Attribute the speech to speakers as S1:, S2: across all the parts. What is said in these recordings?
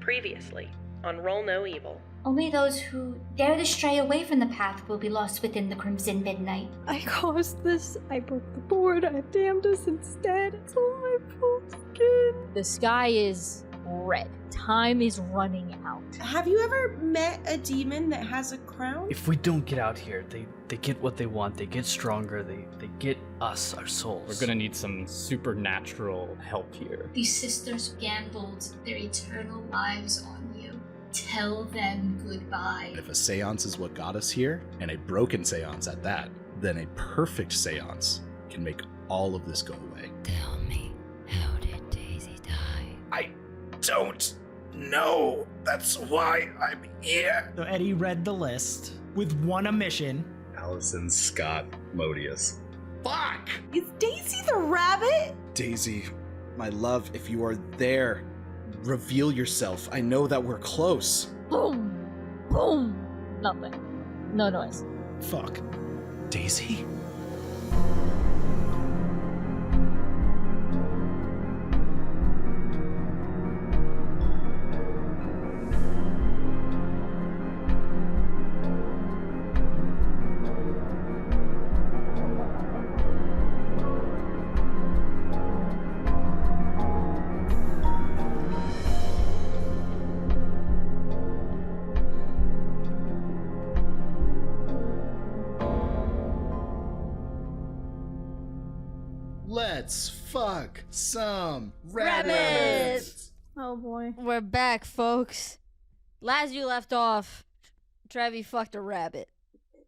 S1: Previously on Roll No Evil.
S2: Only those who dare to stray away from the path will be lost within the crimson midnight.
S3: I caused this. I broke the board. I damned us instead. It's all my fault again.
S4: The sky is red. Time is running out.
S5: Have you ever met a demon that has a crown?
S6: If we don't get out here, they get what they want. They get stronger. They get us, our souls.
S7: We're gonna need some supernatural help here.
S2: These sisters gambled their eternal lives on you. Tell them goodbye.
S8: If a seance is what got us here, and a broken seance at that, then a perfect seance can make all of this go away.
S9: Tell me, how did Daisy die?
S8: I don't know. That's why I'm here.
S10: So Eddie read the list with one omission.
S8: Allison Scott Modius. Fuck!
S5: Is Daisy the rabbit?
S8: Daisy, my love, if you are there, reveal yourself. I know that we're close.
S4: Boom! Boom! Nothing. No noise.
S10: Fuck.
S8: Daisy? Let's fuck some rabbits.
S3: Oh boy.
S4: We're back, folks. Last you left off, Trevi fucked a rabbit.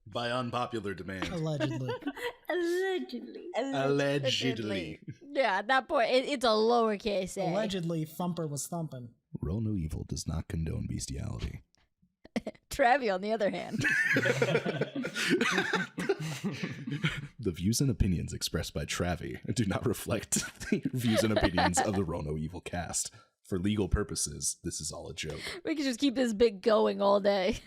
S8: By unpopular demand.
S10: Allegedly.
S8: Allegedly.
S4: Yeah, at that point, it's a lowercase a.
S10: Allegedly, Thumper was thumping.
S8: Roll No Evil does not condone bestiality.
S4: Trevi, on the other hand.
S8: The views and opinions expressed by Travi do not reflect the views and opinions of the Roll No Evil cast. For legal purposes, this is all a joke.
S4: We could just keep this bit going all day.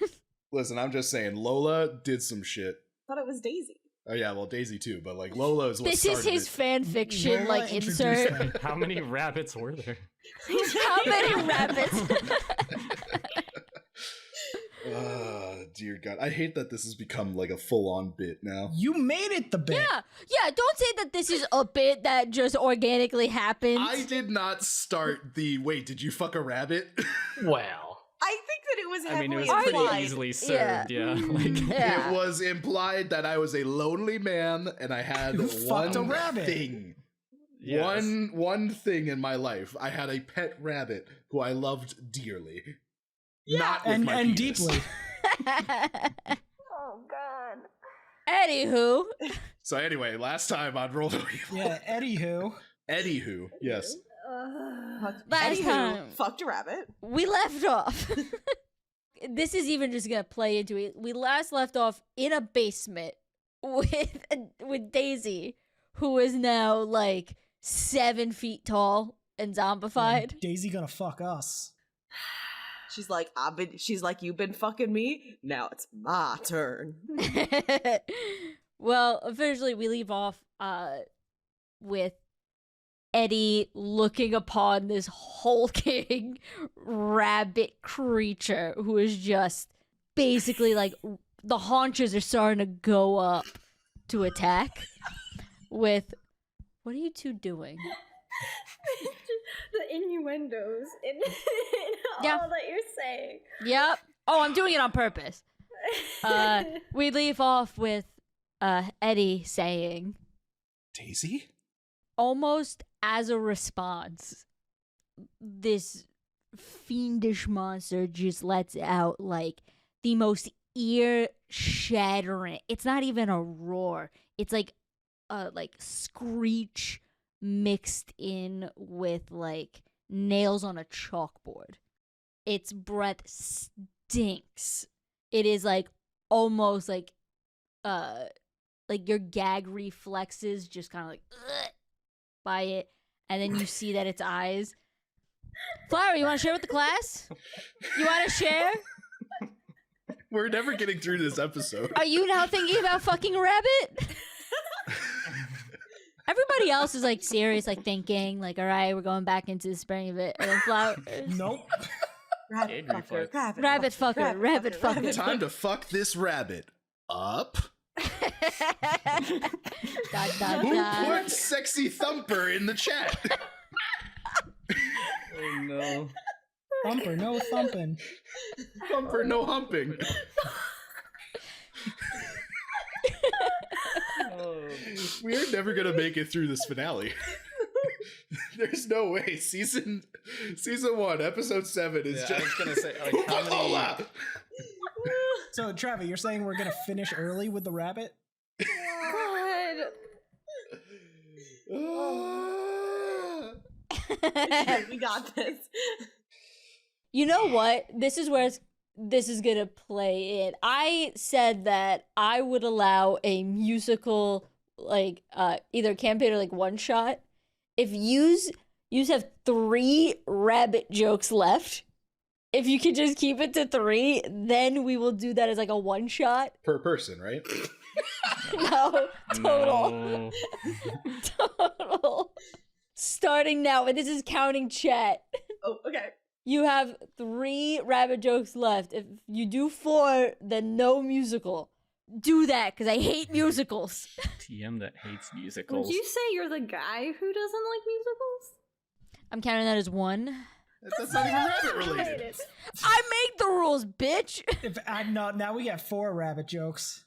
S8: Listen, I'm just saying, Lola did some shit.
S5: Thought it was Daisy.
S8: Oh yeah, well, Daisy too, but like Lola is what
S4: This
S8: started
S4: is his
S8: it.
S4: fan fiction,
S10: Lola
S4: like,
S10: introduced
S4: insert.
S10: them.
S7: How many rabbits were there?
S4: How many rabbits?
S8: Dear God. I hate that this has become like a full-on bit now.
S10: You made it the bit.
S4: Yeah, don't say that this is a bit that just organically happened.
S8: I did not start the, wait, did you fuck a rabbit?
S7: Well,
S5: I think that it was
S7: I mean, it was
S5: heavily
S7: pretty
S5: implied.
S7: easily served, yeah. Like,
S4: Yeah.
S8: It was implied that I was a lonely man and I had
S10: Who
S8: one
S10: fucked a rabbit?
S8: thing.
S7: yes.
S8: One thing in my life. I had a pet rabbit who I loved dearly.
S5: Yeah.
S8: Not with
S10: And
S8: my
S10: and
S8: penis.
S10: deeply.
S5: Oh god.
S4: Anywho,
S8: So anyway, last time on Roll No Evil.
S10: Yeah,
S8: Anywho, yes.
S4: last
S5: Anywho,
S4: time
S5: fucked a rabbit.
S4: we left off. This is even just gonna play into it. We last left off in a basement with Daisy, who is now like 7 feet tall and zombified.
S10: Daisy gonna fuck us.
S5: She's like, you've been fucking me? Now it's my turn.
S4: Well, officially we leave off with Eddie looking upon this hulking rabbit creature who is just basically like the haunches are starting to go up to attack with what are you two doing?
S3: The innuendos in
S4: Yeah.
S3: all that you're saying.
S4: Yep. Oh, I'm doing it on purpose. We leave off with Eddie saying,
S8: Daisy?
S4: almost as a response, this fiendish monster just lets out like the most ear shattering. It's not even a roar. It's like a screech mixed in with like nails on a chalkboard. Its breath stinks. It is like almost like your gag reflexes just kind of like ugh, by it, and then you see that its eyes. Flower, you want to share with the class? You want to share?
S8: We're never getting through this episode.
S4: Are you now thinking about fucking a rabbit? Everybody else is like serious, like thinking, like, all right, we're going back into the spring of it. And then Flower,
S10: Nope.
S5: Rabbit
S7: Chain
S5: fucker,
S7: reflex.
S4: Rabbit fucker, rabbit fucker.
S8: Time to fuck this rabbit up.
S4: Dot, dot,
S8: Who
S4: dot.
S8: put sexy thumper in the chat?
S7: Oh no.
S10: Thumper, no thumping.
S8: Thumper, no humping.
S7: Oh.
S8: We're never gonna make it through this finale. There's no way. Season 1, episode 7 is
S7: Yeah, I
S8: just
S7: was gonna say, like, how many-
S8: Coca-Cola!
S10: So, Travis, you're saying we're gonna finish early with the rabbit?
S3: God.
S5: We got this.
S4: You know what? This is where this is gonna play in. I said that I would allow a musical, like, either campaign or like one shot. If yous have 3 rabbit jokes left, if you could just keep it to 3, then we will do that as like a one shot.
S8: Per person, right?
S4: No, total.
S7: No.
S4: Total. Starting now, and this is counting chat.
S5: Oh, okay.
S4: You have 3 rabbit jokes left. If you do 4, then no musical. Do that, because I hate musicals.
S7: TM that hates musicals.
S3: Would you say you're the guy who doesn't like musicals?
S4: I'm counting that as 1.
S8: That's not even rabbit related.
S4: I make the rules, bitch!
S10: If I'm not, now we got 4 rabbit jokes.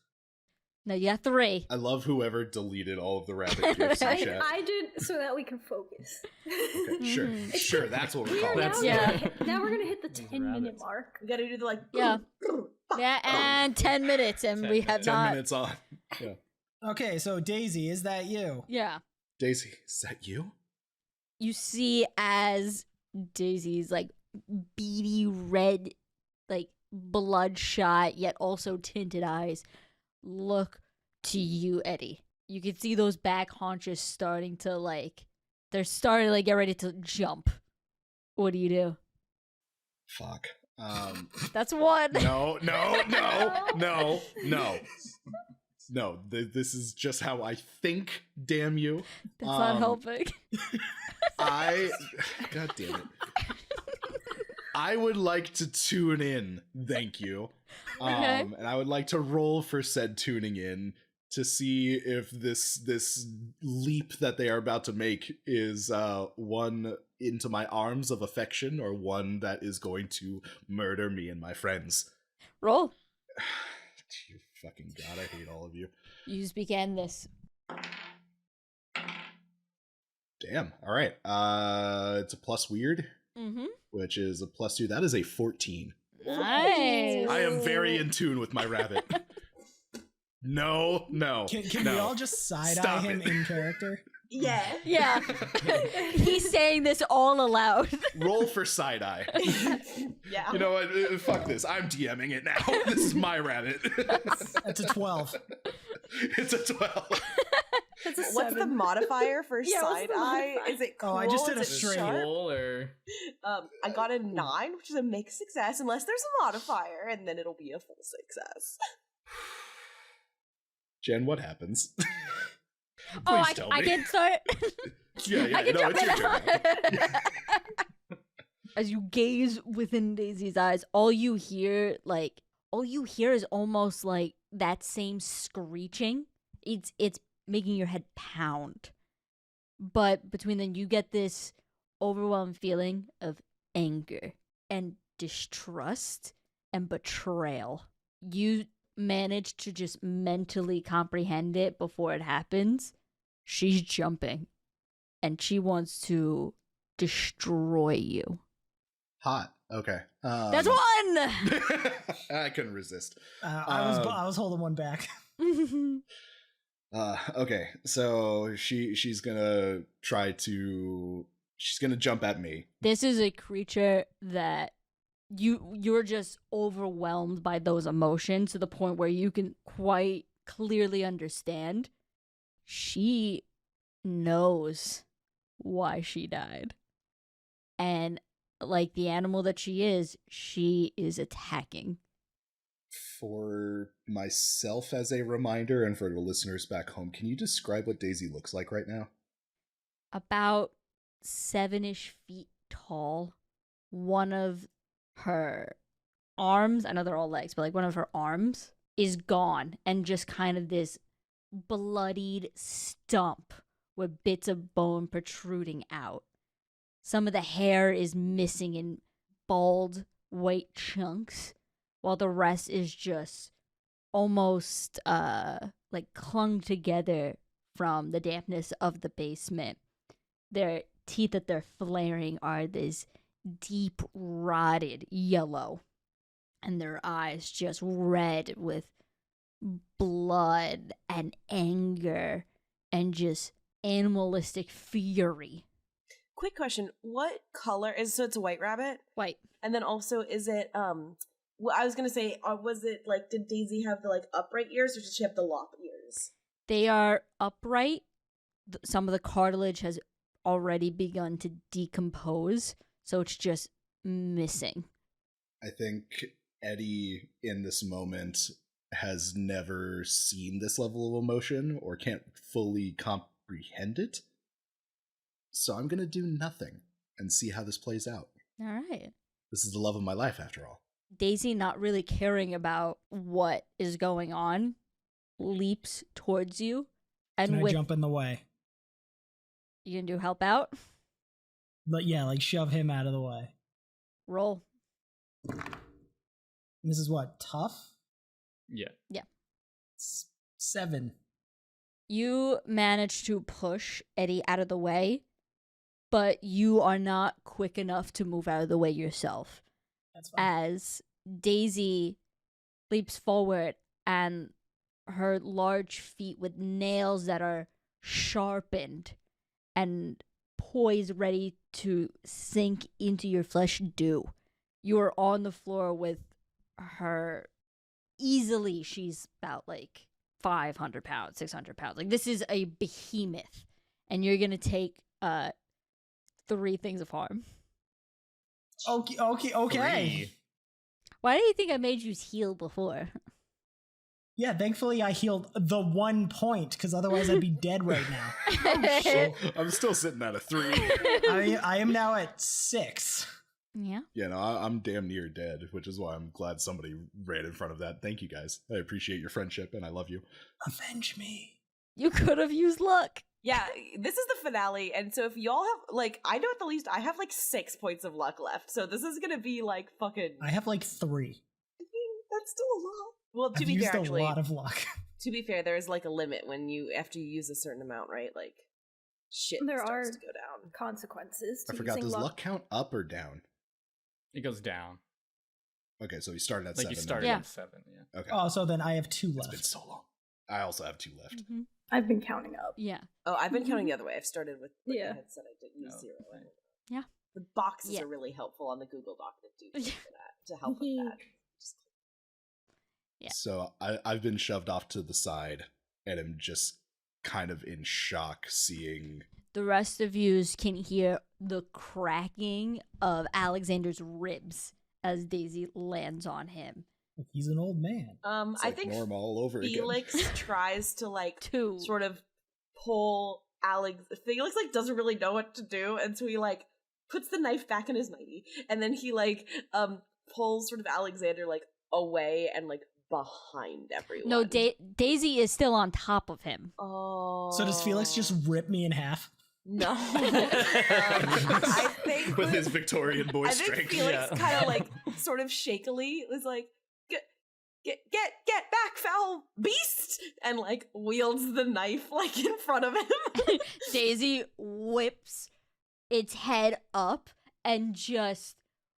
S4: No, you got 3.
S8: I love whoever deleted all of the rabbit gifs in chat.
S3: I did so that we can focus.
S8: Okay, sure, sure, that's what we're
S3: We are
S8: calling
S3: now,
S8: it.
S4: Yeah.
S3: now we're gonna hit the
S7: These
S3: 10-minute
S7: rabbits.
S3: mark.
S5: We gotta do the like.
S4: Yeah. Yeah, and 10 minutes, and
S7: 10
S4: we have
S8: 10
S4: not.
S8: minutes on. Yeah.
S10: Okay, so Daisy, is that you?
S4: Yeah.
S8: Daisy, is that you?
S4: You see as Daisy's like beady red, like bloodshot, yet also tinted eyes look to you, Eddie. You can see those back haunches starting to like, they're starting to like get ready to jump. What do you do?
S8: Fuck.
S4: That's 1.
S8: No. This is just how I think. Damn you.
S4: That's not helping.
S8: God damn it. I would like to tune in. Thank you.
S4: Okay.
S8: And I would like to roll for said tuning in to see if this leap that they are about to make is one into my arms of affection or one that is going to murder me and my friends.
S4: Roll.
S8: You fucking god, I hate all of you.
S4: You just began this.
S8: Damn. All right. It's a plus weird,
S4: Mm-hmm.
S8: which is a plus 2. That is a 14.
S4: Nice.
S8: I am very in tune with my rabbit. No.
S10: Can
S8: no.
S10: we all just side-eye
S8: Stop
S10: him
S8: it.
S10: in character?
S5: Yeah.
S4: Yeah. He's saying this all aloud.
S8: Roll for side eye.
S5: Yeah.
S8: You know what? Fuck this. I'm DMing it now. This is my rabbit.
S10: That's a 12.
S8: It's a 12.
S3: That's a
S5: What's the
S3: 7.
S5: modifier for
S3: Yeah, what's
S5: side
S3: the
S5: eye?
S3: modifier?
S5: Is it cool?
S10: Oh, I just did a
S5: Is it
S10: straight.
S5: sharp?
S7: Roll or
S5: I got a 9, which is a mixed success, unless there's a modifier, and then it'll be a full success.
S8: Jen, what happens?
S4: Oh,
S8: Please tell
S4: I
S8: me.
S4: can start.
S8: Yeah,
S4: I can
S8: no,
S4: jump
S8: it's your
S4: in.
S8: turn.
S4: As you gaze within Daisy's eyes, all you hear is almost like that same screeching. It's making your head pound. But between them, you get this overwhelming feeling of anger and distrust and betrayal. You manage to just mentally comprehend it before it happens. She's jumping, and she wants to destroy you.
S8: Hot. Okay.
S4: That's 1!
S8: I couldn't resist.
S10: I was holding one back.
S8: Okay, so she's gonna jump at me.
S4: This is a creature that you're just overwhelmed by those emotions to the point where you can quite clearly understand she knows why she died. And like the animal that she is attacking.
S8: For myself as a reminder and for the listeners back home, can you describe what Daisy looks like right now?
S4: About 7-ish feet tall. One of her arms, I know they're all legs, but like one of her arms is gone, and just kind of this bloodied stump with bits of bone protruding out. Some of the hair is missing in bald white chunks, while the rest is just almost like clung together from the dampness of the basement. Their teeth that they're flaring are this deep rotted yellow, and their eyes just red with blood and anger and just animalistic fury.
S5: Quick question: what color is? So it's a white rabbit,
S4: White.
S5: and then also is it? Well, I was gonna say, was it like? Did Daisy have the like upright ears, or did she have the lop ears?
S4: They are upright. Some of the cartilage has already begun to decompose, so it's just missing.
S8: I think Eddie in this moment has never seen this level of emotion or can't fully comprehend it. So I'm going to do nothing and see how this plays out.
S4: All right.
S8: This is the love of my life, after all.
S4: Daisy, not really caring about what is going on, leaps towards you. And
S10: Can I
S4: with
S10: jump in the way?
S4: you can do help out.
S10: But yeah, like shove him out of the way.
S4: Roll.
S10: And this is what, tough?
S7: Yeah.
S10: 7.
S4: You manage to push Eddie out of the way, but you are not quick enough to move out of the way yourself.
S10: That's fine.
S4: As Daisy leaps forward and her large feet with nails that are sharpened and poised ready to sink into your flesh do. You are on the floor with her easily. She's about like 500 pounds, 600 pounds. Like, this is a behemoth, and you're gonna take 3 things of harm.
S10: Okay.
S7: 3.
S4: Why do you think I made you heal before?
S10: Yeah, thankfully I healed the 1 point, because otherwise I'd be dead right now.
S8: I'm still sitting at a 3.
S10: I am now at 6.
S4: Yeah.
S8: Yeah, no, I'm damn near dead, which is why I'm glad somebody ran in front of that. Thank you, guys. I appreciate your friendship, and I love you.
S10: Avenge me.
S4: You could have used luck.
S5: Yeah, this is the finale, and so if y'all have like, I know at the least I have like 6 points of luck left, so this is gonna be like fucking.
S10: I have like 3.
S5: I mean, that's still a lot. Well, to
S10: I've
S5: be
S10: used
S5: fair, actually,
S10: a lot of luck.
S5: to be fair, there is like a limit when you after you use a certain amount, right? Like, shit
S3: There
S5: starts
S3: are
S5: to go down.
S3: consequences to
S8: I forgot,
S3: using
S8: does luck count up or down?
S7: It goes down.
S8: Okay, so you started at
S7: Like
S8: 7.
S7: you started
S4: Yeah.
S7: at 7, yeah.
S8: Okay.
S10: Oh, so then I have 2
S8: It's
S10: left.
S8: been so long. I also have 2 left.
S4: Mm-hmm.
S3: I've been counting up.
S4: Yeah.
S5: Oh, I've been counting the other way. I've started with like,
S3: Yeah.
S5: I had said I didn't use
S7: Oh,
S5: 0.
S7: right.
S4: Yeah.
S5: The boxes
S4: Yeah.
S5: are really helpful on the Google Doc that do things
S4: Yeah.
S5: for that to help with that. Just
S4: Yeah.
S8: So I've been shoved off to the side, and am just kind of in shock seeing.
S4: The rest of you can hear the cracking of Alexander's ribs as Daisy lands on him.
S10: He's an old man.
S8: It's
S5: I
S8: like
S5: think
S8: Norma all over
S5: Felix
S8: again.
S5: tries to like
S4: 2.
S5: sort of pull Alex. Felix like doesn't really know what to do, and so he like puts the knife back in his nightie, and then he like pulls sort of Alexander like away and like behind everyone.
S4: No, Daisy is still on top of him.
S5: Oh.
S10: So does Felix just rip me in half?
S5: No. I think
S8: With his Victorian boy
S5: I think
S8: strength.
S5: Felix
S7: Yeah.
S5: kind of like sort of shakily was like, get back, foul beast, and like wields the knife like in front of him.
S4: Daisy whips its head up and just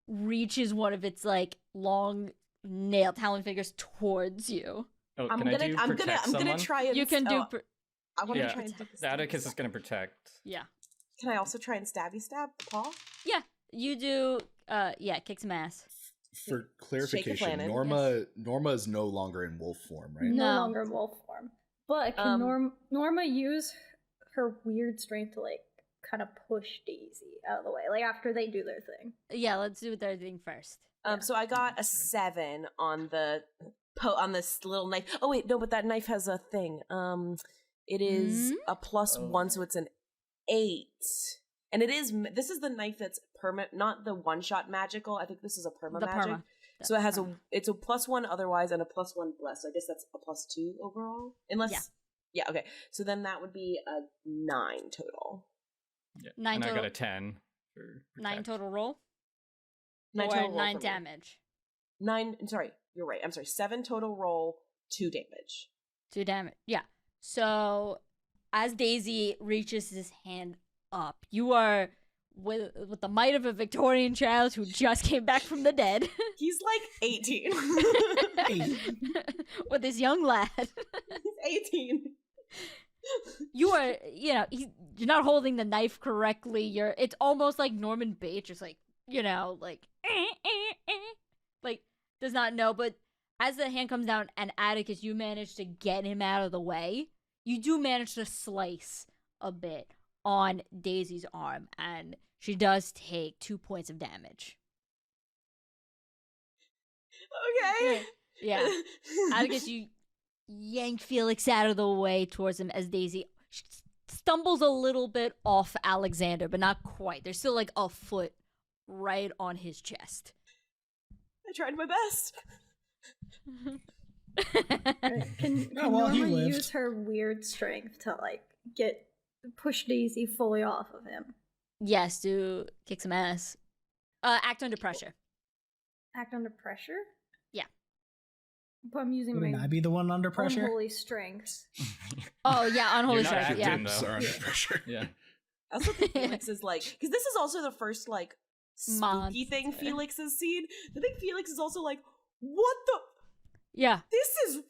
S4: reaches one of its like long nail talon fingers towards you.
S7: Oh,
S5: I'm
S7: can I do
S5: gonna
S7: protect
S5: I'm gonna
S7: someone?
S5: try and
S4: You can do.
S5: I want to
S7: Yeah.
S5: try and do this.
S7: The Atticus is going to protect.
S4: Yeah.
S5: Can I also try and stabby stab Paul?
S4: Yeah. You do. Yeah. Kick some ass.
S8: For clarification,
S5: Flannan,
S8: Norma is no longer in wolf form, right?
S3: No
S4: No.
S3: longer wolf form. But can Norma use her weird strength to like kind of push Daisy out of the way, like after they do their thing?
S4: Yeah. Let's do their thing first.
S5: So I got a 7 on the on this little knife. Oh wait, no, but that knife has a thing. It is a +1, so it's an 8. And this is the knife that's perma, not the one-shot magical. I think this is a perma magic. So it has it's a +1 otherwise and a +1 bless. So I guess that's a +2 overall. Unless yeah, okay. So then that would be a 9 total.
S7: Yeah.
S4: 9
S7: and
S4: total.
S7: I got a 10 for
S4: 9 total roll?
S5: 9
S4: or
S5: total roll
S4: 9
S5: for me.
S4: damage?
S5: 9, sorry, you're right. I'm sorry. 7 total roll, 2 damage.
S4: 2 damage. Yeah. So as Daisy reaches his hand up, you are with the might of a Victorian child who just came back from the dead.
S5: He's like 18.
S4: With this young lad.
S5: He's 18.
S4: You are, you're not holding the knife correctly. It's almost like Norman Bates, just like, like does not know. But as the hand comes down and Atticus, you manage to get him out of the way. You do manage to slice a bit on Daisy's arm, and she does take 2 points of damage.
S5: Okay.
S4: Yeah. Atticus, you yank Felix out of the way towards him as Daisy stumbles a little bit off Alexander, but not quite. There's still like a foot right on his chest.
S5: I tried my best.
S3: Can Norma use her weird strength to like push Daisy fully off of him?
S4: Yes, to kick some ass. Act under pressure.
S3: Act under pressure?
S4: Yeah.
S3: But I'm using
S10: Wouldn't
S3: my
S10: I be the one under pressure?
S3: unholy strength.
S4: Oh yeah, unholy
S7: You're not
S4: strength.
S7: acting,
S4: Yeah.
S7: though.
S8: Are under pressure.
S7: Yeah.
S5: That's what Felix is like. Because this is also the first like spooky thing
S4: Monster.
S5: Felix has seen. I think Felix is also like, what the?
S4: Yeah.
S5: This is.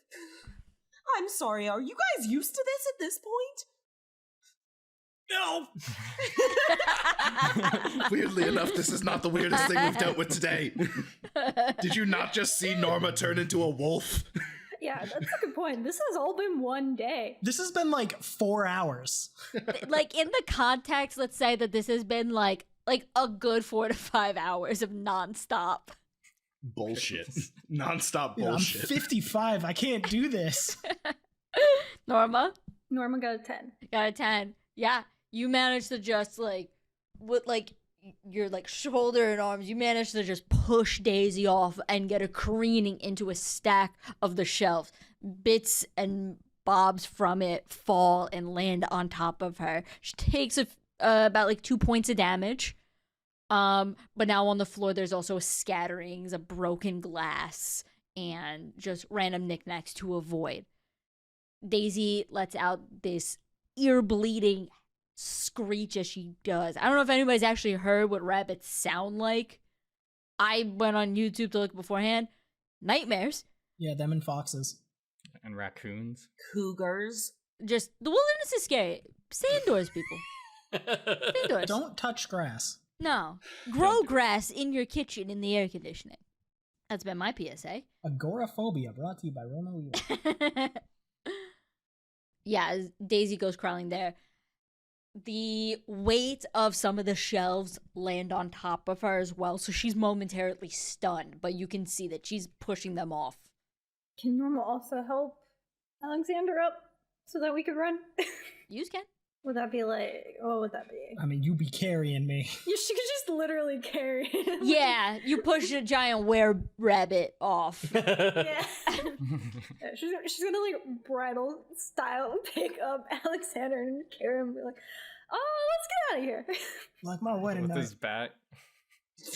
S5: I'm sorry. Are you guys used to this at this point?
S8: No. Weirdly enough, this is not the weirdest thing we've dealt with today. Did you not just see Norma turn into a wolf?
S3: Yeah, that's a good point. This has all been one day.
S10: This has been like 4 hours.
S4: Like in the context, let's say that this has been like a good 4 to 5 hours of nonstop.
S8: Bullshit. Nonstop
S10: Dude, I'm
S8: bullshit.
S10: 55. I can't do this.
S4: Norma
S3: Norma got a 10.
S4: got a 10. Yeah, you managed to just like with like your like shoulder and arms, you managed to just push Daisy off and get her careening into a stack of the shelves. Bits and bobs from it fall and land on top of her. She takes about like 2 points of damage. But now on the floor there's also scatterings of broken glass and just random knickknacks to avoid. Daisy lets out this ear-bleeding screech as she does. I don't know if anybody's actually heard what rabbits sound like. I went on YouTube to look beforehand. Nightmares.
S10: Yeah, them and foxes.
S7: And raccoons.
S5: Cougars.
S4: Just, the wilderness is scary. Stay indoors, people. Stay indoors.
S10: Don't touch grass.
S4: No. Grow grass in your kitchen in the air conditioning. That's been my PSA.
S10: Agoraphobia, brought to you by rollnoevil.
S4: Yeah, as Daisy goes crawling there, the weight of some of the shelves land on top of her as well, so she's momentarily stunned, but you can see that she's pushing them off.
S3: Can Norma also help Alexander up so that we could run?
S4: You can.
S3: Would that be like, what would that be?
S10: I mean, you be carrying me.
S3: Yeah, she could just literally carry it.
S4: Yeah, you push a giant were-rabbit off.
S3: Yeah. Yeah, she's gonna like bridal style pick up Alexander and carry him and be like, oh, let's get out of here.
S10: Like my wedding
S7: With
S10: night.
S7: his back.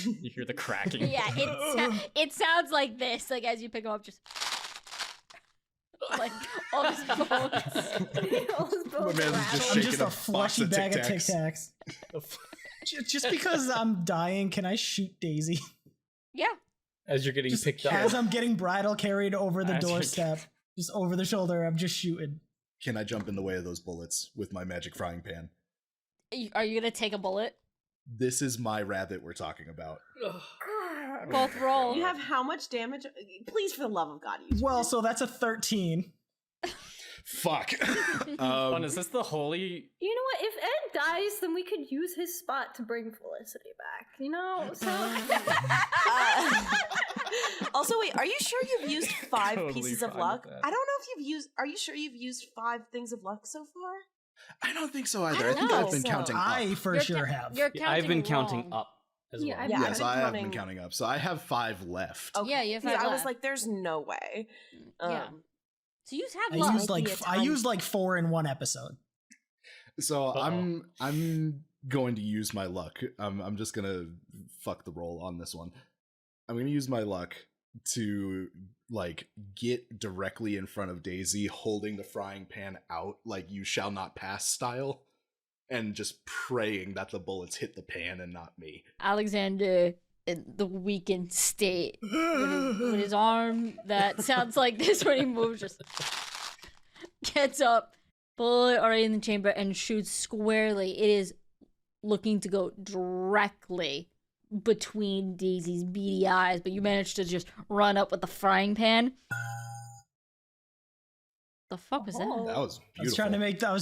S7: You hear the cracking.
S4: Yeah, it sounds like this, like as you pick him up, just like all his bones.
S3: All his bones
S8: My man's
S3: rattle.
S8: just
S10: I'm
S8: shaking
S10: just
S8: a
S10: a
S8: box
S10: flushy
S8: of
S10: bag
S8: Tic
S10: of Tic
S8: Tacs.
S10: Tacs. Just because I'm dying, can I shoot Daisy?
S4: Yeah.
S11: As you're getting
S10: Just
S11: picked up.
S10: as I'm getting bridal carried over the
S7: As you're-
S10: doorstep, just over the shoulder, I'm just shooting.
S8: Can I jump in the way of those bullets with my magic frying pan?
S4: Are you gonna take a bullet?
S8: This is my rabbit we're talking about.
S4: Both roll.
S5: You have how much damage? Please, for the love of God, use
S10: Well,
S5: it.
S10: so that's a 13.
S8: Fuck.
S7: Fun, is this the holy?
S3: You know what? If Ed dies, then we could use his spot to bring Felicity back. You know? So
S5: Also, wait, are you sure you've used 5
S7: Totally
S5: pieces of
S7: fine
S5: luck?
S7: with that.
S5: I don't know if you've used. Are you sure you've used 5 things of luck so far?
S8: I don't think so either.
S4: I
S8: I think
S4: don't
S8: I've been
S5: so.
S8: counting up.
S10: I for sure have.
S4: You're
S6: Yeah, I've been counting
S4: wrong.
S6: up as
S3: Yeah,
S6: well.
S3: I've
S5: Yeah,
S3: been
S8: Yes,
S5: I've
S8: I
S5: been
S8: have been
S5: counting-
S8: counting up. So I have 5 left.
S5: Okay.
S4: Yeah, you have 5
S5: I was
S4: left.
S5: like, there's no way.
S4: Yeah. So you have
S10: I
S4: luck.
S10: used
S5: Might be a
S10: I
S5: time-
S10: used like 4 in one episode.
S8: So
S6: Uh-oh.
S8: I'm going to use my luck. I'm just gonna fuck the roll on this one. I'm gonna use my luck to like get directly in front of Daisy, holding the frying pan out like "you shall not pass" style, and just praying that the bullets hit the pan and not me.
S4: Alexander in the weakened state with his arm that sounds like this when he moves, just gets up, bullet already in the chamber, and shoots squarely. It is looking to go directly between Daisy's beady eyes, but you managed to just run up with the frying pan. The fuck was
S3: Oh.
S4: that?
S8: That was beautiful.
S10: I was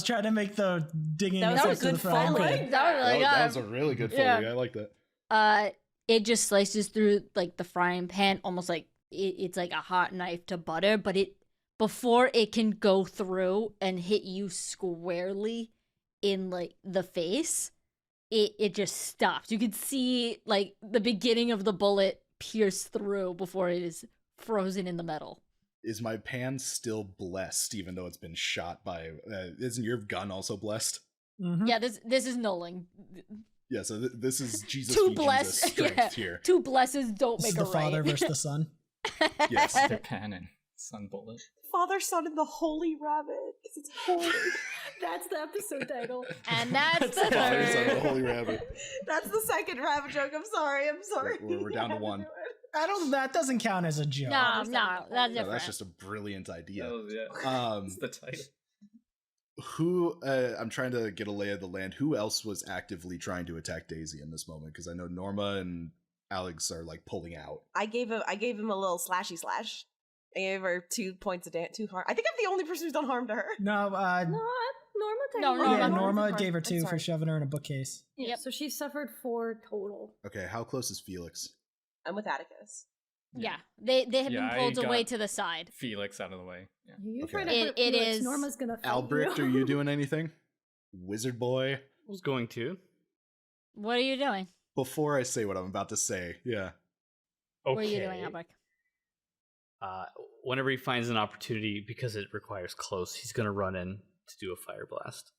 S10: trying to make the digging
S5: That was a
S10: effect of
S5: good
S10: the frying
S5: foley.
S10: pan.
S4: That was really
S8: that
S4: good.
S8: was a really good
S4: Yeah.
S8: foley. I like that.
S4: It just slices through like the frying pan, almost like it's like a hot knife to butter, but it before it can go through and hit you squarely in like the face, it just stops. You can see like the beginning of the bullet pierce through before it is frozen in the metal.
S8: Is my pan still blessed, even though it's been shot by? Isn't your gun also blessed?
S10: Mhm.
S4: Yeah, this is nulling.
S8: Yeah, so this is Jesus
S4: Two
S8: v.
S4: bless,
S8: Jesus strength
S4: yeah.
S8: here.
S4: Two blesses don't
S10: This is
S4: make
S10: the
S4: a
S10: father
S4: right.
S10: versus the son.
S8: Yes.
S7: The pan and sun bullet.
S5: Father, Son, and the Holy Rabbit, because it's holy.
S3: That's the episode title.
S4: And that's the
S8: Father, Son, and the
S4: third.
S8: Holy Rabbit.
S5: That's the second rabbit joke. I'm sorry.
S8: We're down to
S5: I had
S8: one.
S5: do it.
S10: That doesn't count as a joke.
S4: No, that's
S8: No,
S4: different.
S8: that's just a brilliant idea.
S7: Yeah. That's the title.
S8: Who I'm trying to get a lay of the land. Who else was actively trying to attack Daisy in this moment? Because I know Norma and Alex are like pulling out.
S5: I gave him a little slashy slash. I gave her 2 points of two harm. I think I'm the only person who's done harm to her.
S10: No,
S3: No, Norma
S4: No,
S3: technically-
S10: yeah,
S4: Norma.
S10: Norma gave her
S5: I'm
S10: 2 for
S5: sorry.
S10: shoving her in a bookcase.
S3: Yeah,
S4: Yep.
S3: so she suffered 4 total.
S8: Okay, how close is Felix?
S5: I'm with Atticus.
S4: Yeah, they have
S7: Yeah,
S4: been
S7: I
S4: pulled away
S7: got
S4: to the side.
S7: Felix out of the way. Yeah.
S3: You
S8: Okay.
S3: try to
S4: It-
S3: hurt
S4: it
S3: Felix,
S4: is-
S3: Norma's gonna fight
S8: Albrecht,
S3: you.
S8: are you doing anything? Wizard boy?
S6: I was going to.
S4: What are you doing?
S8: Before I say what I'm about to say, yeah.
S6: Okay.
S4: What are you doing, Albrecht?
S6: Whenever he finds an opportunity, because it requires close, he's gonna run in to do a fire blast.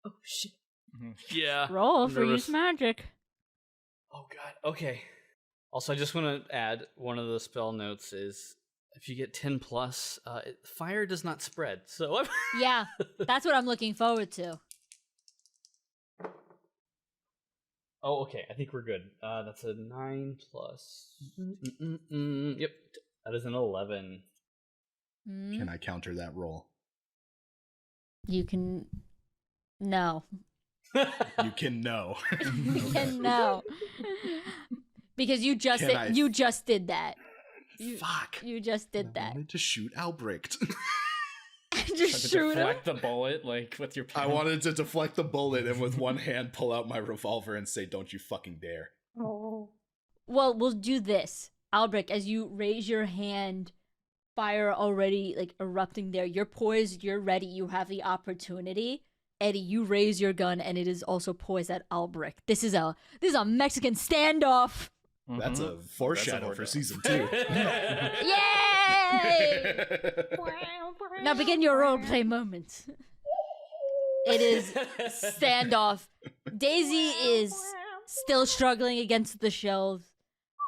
S5: Oh shit.
S6: Yeah.
S4: Roll
S6: I'm
S4: for
S6: nervous.
S4: use magic.
S6: Oh god. Okay. Also, I just want to add one of the spell notes is if you get 10 plus, fire does not spread. So
S4: Yeah, that's what I'm looking forward to.
S6: Oh, okay. I think we're good. That's a 9 plus. Yep. That is an 11.
S4: Hmm?
S8: Can I counter that roll?
S4: You can. No.
S8: You can know.
S4: You can no. Because you just
S8: Can I-
S4: you just did that.
S8: Fuck.
S4: You just did
S8: I
S4: that.
S8: wanted to shoot Albrecht.
S4: Just
S7: Try to
S4: shoot him.
S7: deflect the bullet like with your
S8: I
S7: pen.
S8: wanted to deflect the bullet and with one hand pull out my revolver and say, "Don't you fucking dare."
S3: Oh.
S4: Well, we'll do this. Albrecht, as you raise your hand, fire already like erupting there. You're poised, you're ready, you have the opportunity. Eddie, you raise your gun and it is also poised at Albrecht. This is a Mexican standoff.
S8: That's
S7: Mhm.
S8: a foreshadow for season 2.
S4: Yay! Now begin your roleplay moment. It is standoff. Daisy is still struggling against the shelves,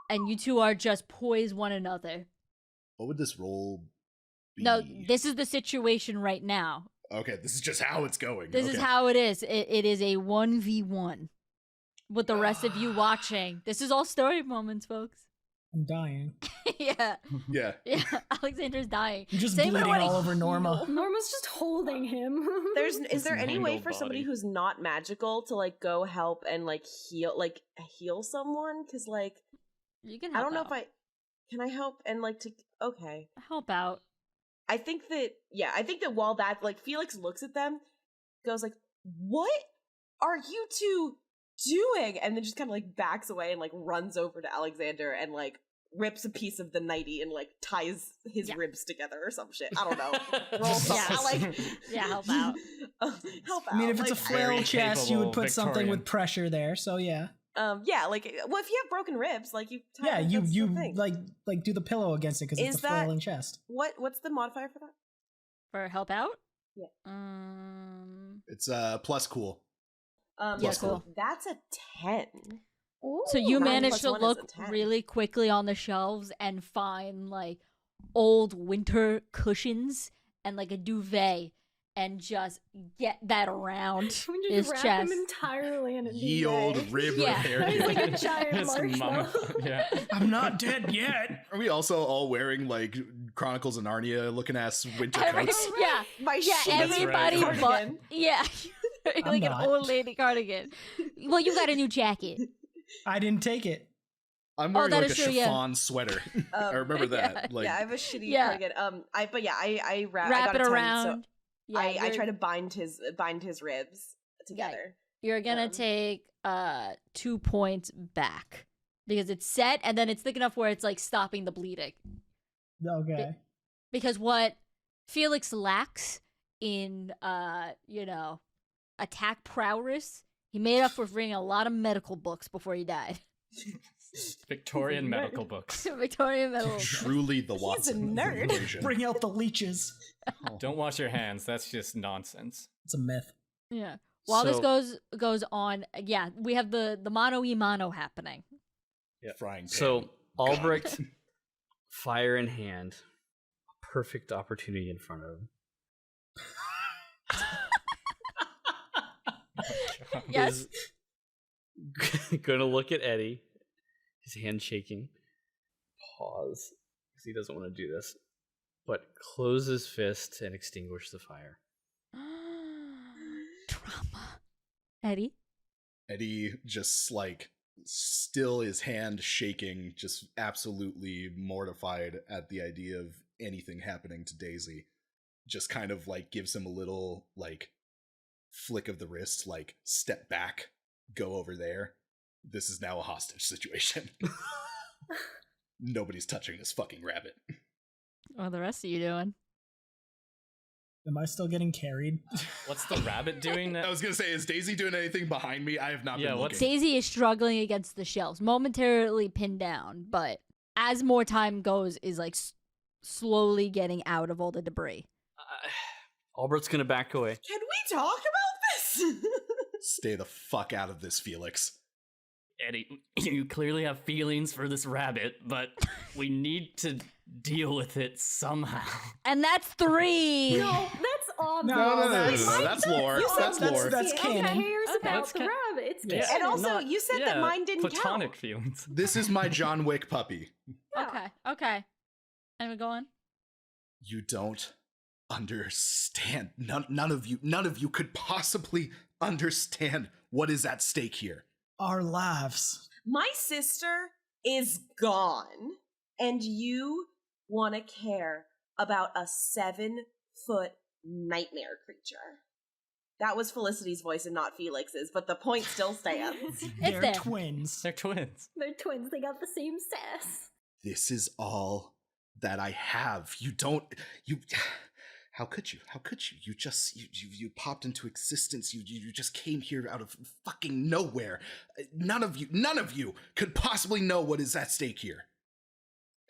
S4: and you two are just poise one another.
S8: What would this roll be?
S4: No, this is the situation right now.
S8: Okay, this is just how it's going.
S4: This is
S8: Okay.
S4: how it is. It is a 1v1. With the rest of you watching. This is all story moments, folks.
S10: I'm dying.
S4: Yeah.
S8: Yeah.
S4: Yeah. Alexander's dying.
S10: I'm just
S4: Same
S10: bleeding
S4: when I
S10: all over Norma.
S3: Norma's just holding him.
S5: Is there any way
S7: mangled
S5: for somebody
S7: body.
S5: who's not magical to like go help and like heal someone? Because like
S4: You can
S5: I
S4: help
S5: don't know
S4: out.
S5: if I can I help and like to okay.
S4: Help out.
S5: I think that while that like Felix looks at them, goes like, "What are you two doing?" And then just kind of like backs away and like runs over to Alexander and like rips a piece of the nightie and like ties his ribs together or some shit. I don't know. Roll something.
S4: Help out.
S5: Help out.
S10: I mean, if it's a flail chest, you would put something
S7: Victorian.
S10: with pressure there. So yeah.
S5: Yeah, like well, if you have broken ribs, like you.
S10: Yeah, you like do the pillow against it because it's a
S5: that-
S10: flailing chest.
S5: What's the modifier for that?
S4: For help out?
S5: Yeah.
S8: It's plus cool.
S4: Yeah, cool.
S5: That's a 10.
S4: So you
S5: 9
S4: managed
S5: plus
S4: to
S5: 1 is
S4: look
S5: a 10.
S4: really quickly on the shelves and find like old winter cushions and like a duvet and just get that around
S3: We
S4: his
S3: just wrap
S4: chest.
S3: him entirely in a
S8: Ye
S3: duvet.
S8: old rib
S4: Yeah.
S8: repair
S3: He's like
S8: kit.
S3: a giant
S7: It's
S3: marshmallow.
S7: yeah.
S10: I'm not dead yet.
S8: Are we also all wearing like Chronicles of Narnia looking ass winter coats?
S4: Yeah,
S5: My
S4: yeah,
S5: shitty
S4: everybody but
S5: cardigan.
S4: yeah, like an
S10: not.
S4: old lady cardigan. Well, you got a new jacket.
S10: I didn't take it.
S8: I'm wearing
S4: that
S8: like a
S4: is true, yeah.
S8: chiffon sweater. I remember that. Like,
S5: Yeah, I have a shitty
S4: Yeah.
S5: cardigan. I
S4: Wrap
S5: got
S4: it
S5: a 10,
S4: around.
S5: So
S4: Yeah,
S5: I
S4: you're-
S5: try to bind his ribs together.
S4: You're gonna take 2 points back because it's set and then it's thick enough where it's like stopping the bleeding.
S10: Okay.
S4: Because what Felix lacks in attack prowess, he made up for reading a lot of medical books before he died.
S7: Victorian medical books.
S4: Victorian medical books.
S8: truly the Watson of
S5: nerd.
S8: invasion.
S10: Bring out the leeches.
S7: Don't wash your hands. That's just nonsense.
S10: It's a myth.
S4: Yeah. While this
S6: So-
S4: goes on, yeah, we have the mano y mano happening.
S8: Frying pan.
S6: So Albrecht, fire in hand, a perfect opportunity in front of him.
S4: Yes.
S6: Is gonna look at Eddie, his hand shaking. Pause, because he doesn't want to do this, but close his fist and extinguish the fire.
S4: Drama. Eddie?
S8: Eddie just like still his hand shaking, just absolutely mortified at the idea of anything happening to Daisy. Just kind of like gives him a little like flick of the wrist, like step back, go over there. This is now a hostage situation. Nobody's touching this fucking rabbit.
S4: What are the rest of you doing?
S10: Am I still getting carried?
S7: What's the rabbit doing?
S8: I was gonna say, is Daisy doing anything behind me? I have not been
S7: what's-
S8: looking.
S4: Daisy is struggling against the shelves, momentarily pinned down, but as more time goes, is like slowly getting out of all the debris.
S6: Albert's gonna back away.
S5: Can we talk about this?
S8: Stay the fuck out of this, Felix.
S7: Eddie, you clearly have feelings for this rabbit, but we need to deal with it somehow.
S4: And that's 3.
S3: No, that's obvious.
S8: No,
S3: Like,
S8: that's lore.
S3: that's
S8: That's lore.
S10: That's
S3: Who
S10: canon.
S3: cares about
S7: that's
S3: the
S7: ca-
S3: rabbit? It's
S7: Yeah.
S3: canon.
S5: And also,
S7: Not-
S5: you said that
S7: yeah,
S5: mine didn't
S7: platonic
S5: count.
S7: feelings.
S8: This is my John Wick puppy.
S4: Okay. And we go on?
S8: You don't understand. None of you could possibly understand what is at stake here.
S10: Our lives.
S5: My sister is gone, and you want to care about a 7-foot nightmare creature. That was Felicity's voice and not Felix's, but the point still stands.
S10: They're
S4: there.
S10: twins.
S7: They're twins.
S3: They're twins. They got the same sass.
S8: This is all that I have. You how could you? How could you? You popped into existence. You just came here out of fucking nowhere. None of you could possibly know what is at stake here.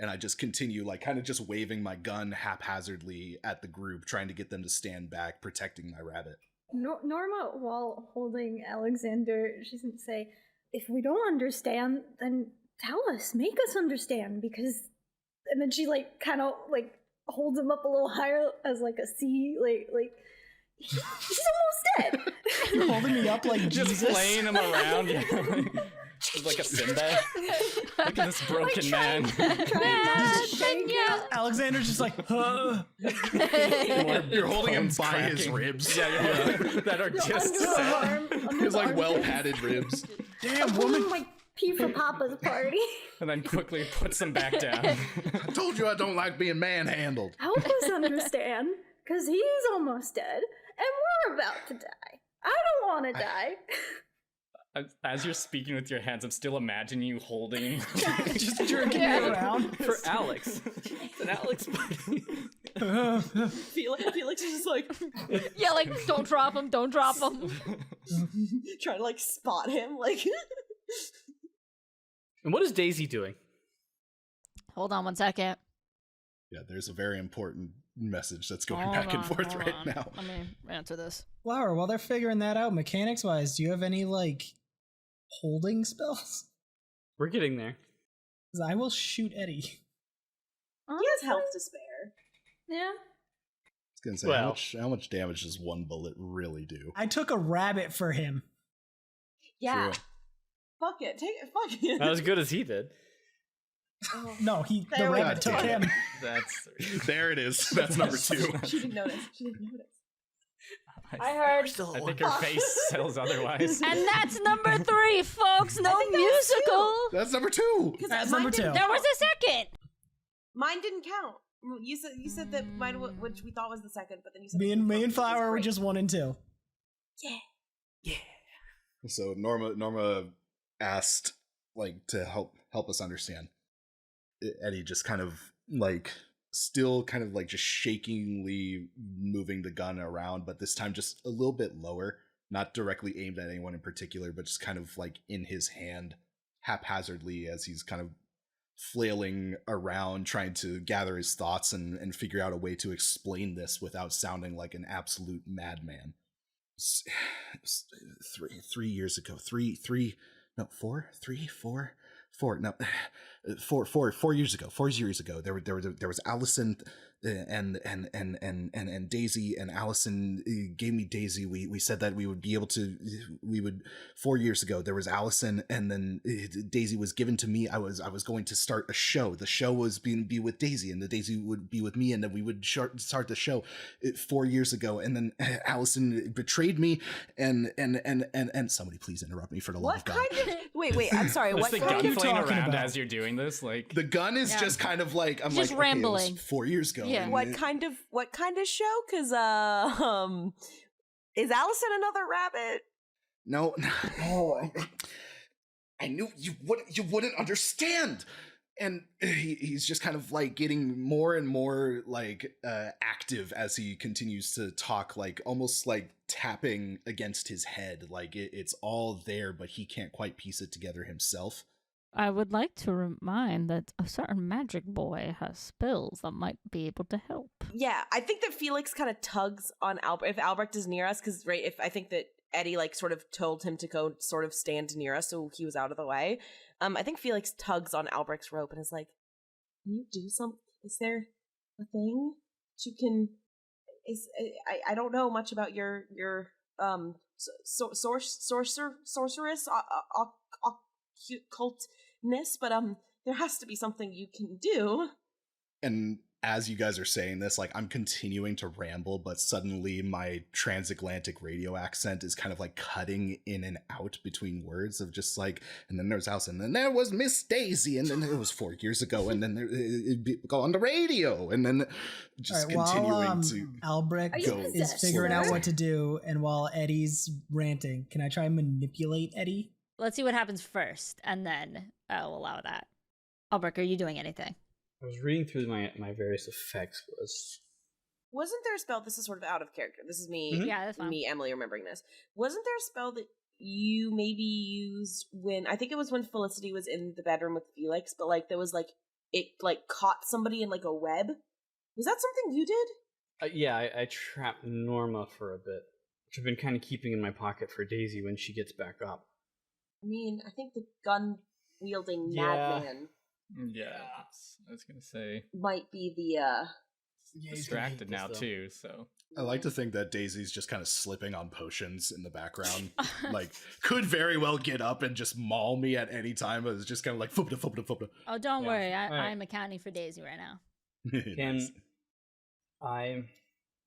S8: And I just continue, like, kind of just waving my gun haphazardly at the group, trying to get them to stand back, protecting my rabbit.
S3: Norma, while holding Alexander, she doesn't say, "If we don't understand, then tell us, make us understand," because, and then she like kind of like holds him up a little higher as like a C, like he's almost dead.
S10: You're holding me up like
S7: Just
S10: Jesus.
S7: playing him around. Yeah. Just like a Sinbad. Look at this broken man.
S10: Alexander's just like, huh.
S8: You're holding him
S7: bones
S8: by his
S7: cracking.
S8: ribs.
S7: Yeah. That are just set.
S8: His like well-padded ribs.
S10: Damn, woman.
S3: Like pee for Papa's party.
S7: And then quickly puts them back down.
S8: I told you I don't like being manhandled.
S3: Help us understand, because he's almost dead, and we're about to die. I don't want to die.
S7: As you're speaking with your hands, I'm still imagining you holding,
S10: Just jerking it around.
S6: For Alex. It's an Alex buddy.
S5: Felix is just like
S4: Yeah, like, don't drop him, don't drop him.
S5: trying to like spot him, like.
S6: And what is Daisy doing?
S4: Hold on 1 second.
S8: Yeah, there's a very important message that's going back and forth right now.
S4: Let me answer this.
S10: Flower, while they're figuring that out, mechanics wise, do you have any like holding spells?
S6: We're getting there.
S10: 'Cause I will shoot Eddie.
S5: He has health to spare.
S3: Yeah.
S8: I was gonna say,
S6: Well-
S8: how much damage does one bullet really do?
S10: I took a rabbit for him.
S5: Yeah.
S8: True.
S5: Fuck it. Take it. Fuck it.
S6: Not as good as he did.
S5: Oh.
S10: No, the
S5: There we
S10: rabbit
S8: go.
S10: took him.
S7: That's
S8: There it is. That's number 2.
S5: She didn't notice.
S3: I heard.
S7: I think her face tells otherwise.
S4: And that's number 3, folks. No
S5: think that was
S4: musical.
S8: That's number 2.
S10: That's number 2.
S4: There was a second.
S5: Mine didn't count. You said that mine, which we thought was the second, but then you said
S10: Me and Flower were
S5: great.
S10: just 1 and 2.
S8: So Norma asked, like, to help us understand. Eddie just kind of like still kind of like just shakingly moving the gun around, but this time just a little bit lower, not directly aimed at anyone in particular, but just kind of like in his hand haphazardly as he's kind of flailing around trying to gather his thoughts and figure out a way to explain this without sounding like an absolute madman. It was 3 years ago. 4 years ago. 4 years ago, there was Allison and Daisy, and Allison gave me Daisy. We said that we would 4 years ago there was Allison, and then Daisy was given to me. I was going to start a show. The show was be with Daisy, and the Daisy would be with me, and then we would start the show 4 years ago. And then Allison betrayed me, and somebody please interrupt me for the love of
S5: What
S8: God.
S5: kind of? Wait. I'm sorry.
S7: Was
S5: What
S7: the
S5: kind
S7: gun
S10: you
S7: playing
S10: talking
S7: around
S10: about?
S7: as you're doing this? Like
S8: The gun is just kind of like I'm
S4: Just
S8: like okay, it was
S4: rambling.
S8: 4 years ago.
S4: Yeah.
S8: and
S5: What kind of show? Because is Allison another rabbit?
S8: No, I knew you wouldn't understand. And he's just kind of like getting more and more like active as he continues to talk, like almost like tapping against his head, like it's all there, but he can't quite piece it together himself.
S4: I would like to remind that a certain magic boy has spells that might be able to help.
S5: Yeah, I think that Felix kind of tugs on Albrecht if Albrecht is near us, because if I think that Eddie like sort of told him to go sort of stand near us, so he was out of the way. I think Felix tugs on Albrecht's rope and is like, "Can you do something? Is there a thing that you can? I don't know much about your sorceress occultness, but there has to be something you can do."
S8: And as you guys are saying this, like I'm continuing to ramble, but suddenly my transatlantic radio accent is kind of like cutting in and out between words of just like, and then there's Allison, and then there was Miss Daisy, and then it was 4 years ago, and then it'd go on the radio, and then just
S10: All right,
S8: continuing
S10: while
S8: to
S10: Albrecht
S3: Are you
S10: is
S3: possessed,
S10: figuring out
S3: sir?
S10: what to do, and while Eddie's ranting, can I try and manipulate Eddie?
S4: Let's see what happens first, and then I'll allow that. Albrecht, are you doing anything?
S6: I was reading through my various effects list.
S5: Wasn't there a spell? This is sort of out of character. This is me.
S6: Mhm.
S4: Yeah, that's fine.
S5: Me, Emily, remembering this. Wasn't there a spell that you maybe used when I think it was when Felicity was in the bedroom with Felix, but like there was like it like caught somebody in like a web? Was that something you did?
S6: Yeah, I trapped Norma for a bit, which I've been kind of keeping in my pocket for Daisy when she gets back up.
S5: I mean, I think the gun wielding
S6: Yeah.
S5: madman
S7: yeah, I was gonna say
S5: might be the
S7: distracted now too. So
S8: I like to think that Daisy's just kind of slipping on potions in the background. Like, could very well get up and just maul me at any time, but it's just kind of like, fupda.
S4: Oh, don't
S6: Yeah.
S4: worry.
S6: All right.
S4: I'm accounting for Daisy right now.
S6: Can
S8: Nice.
S6: I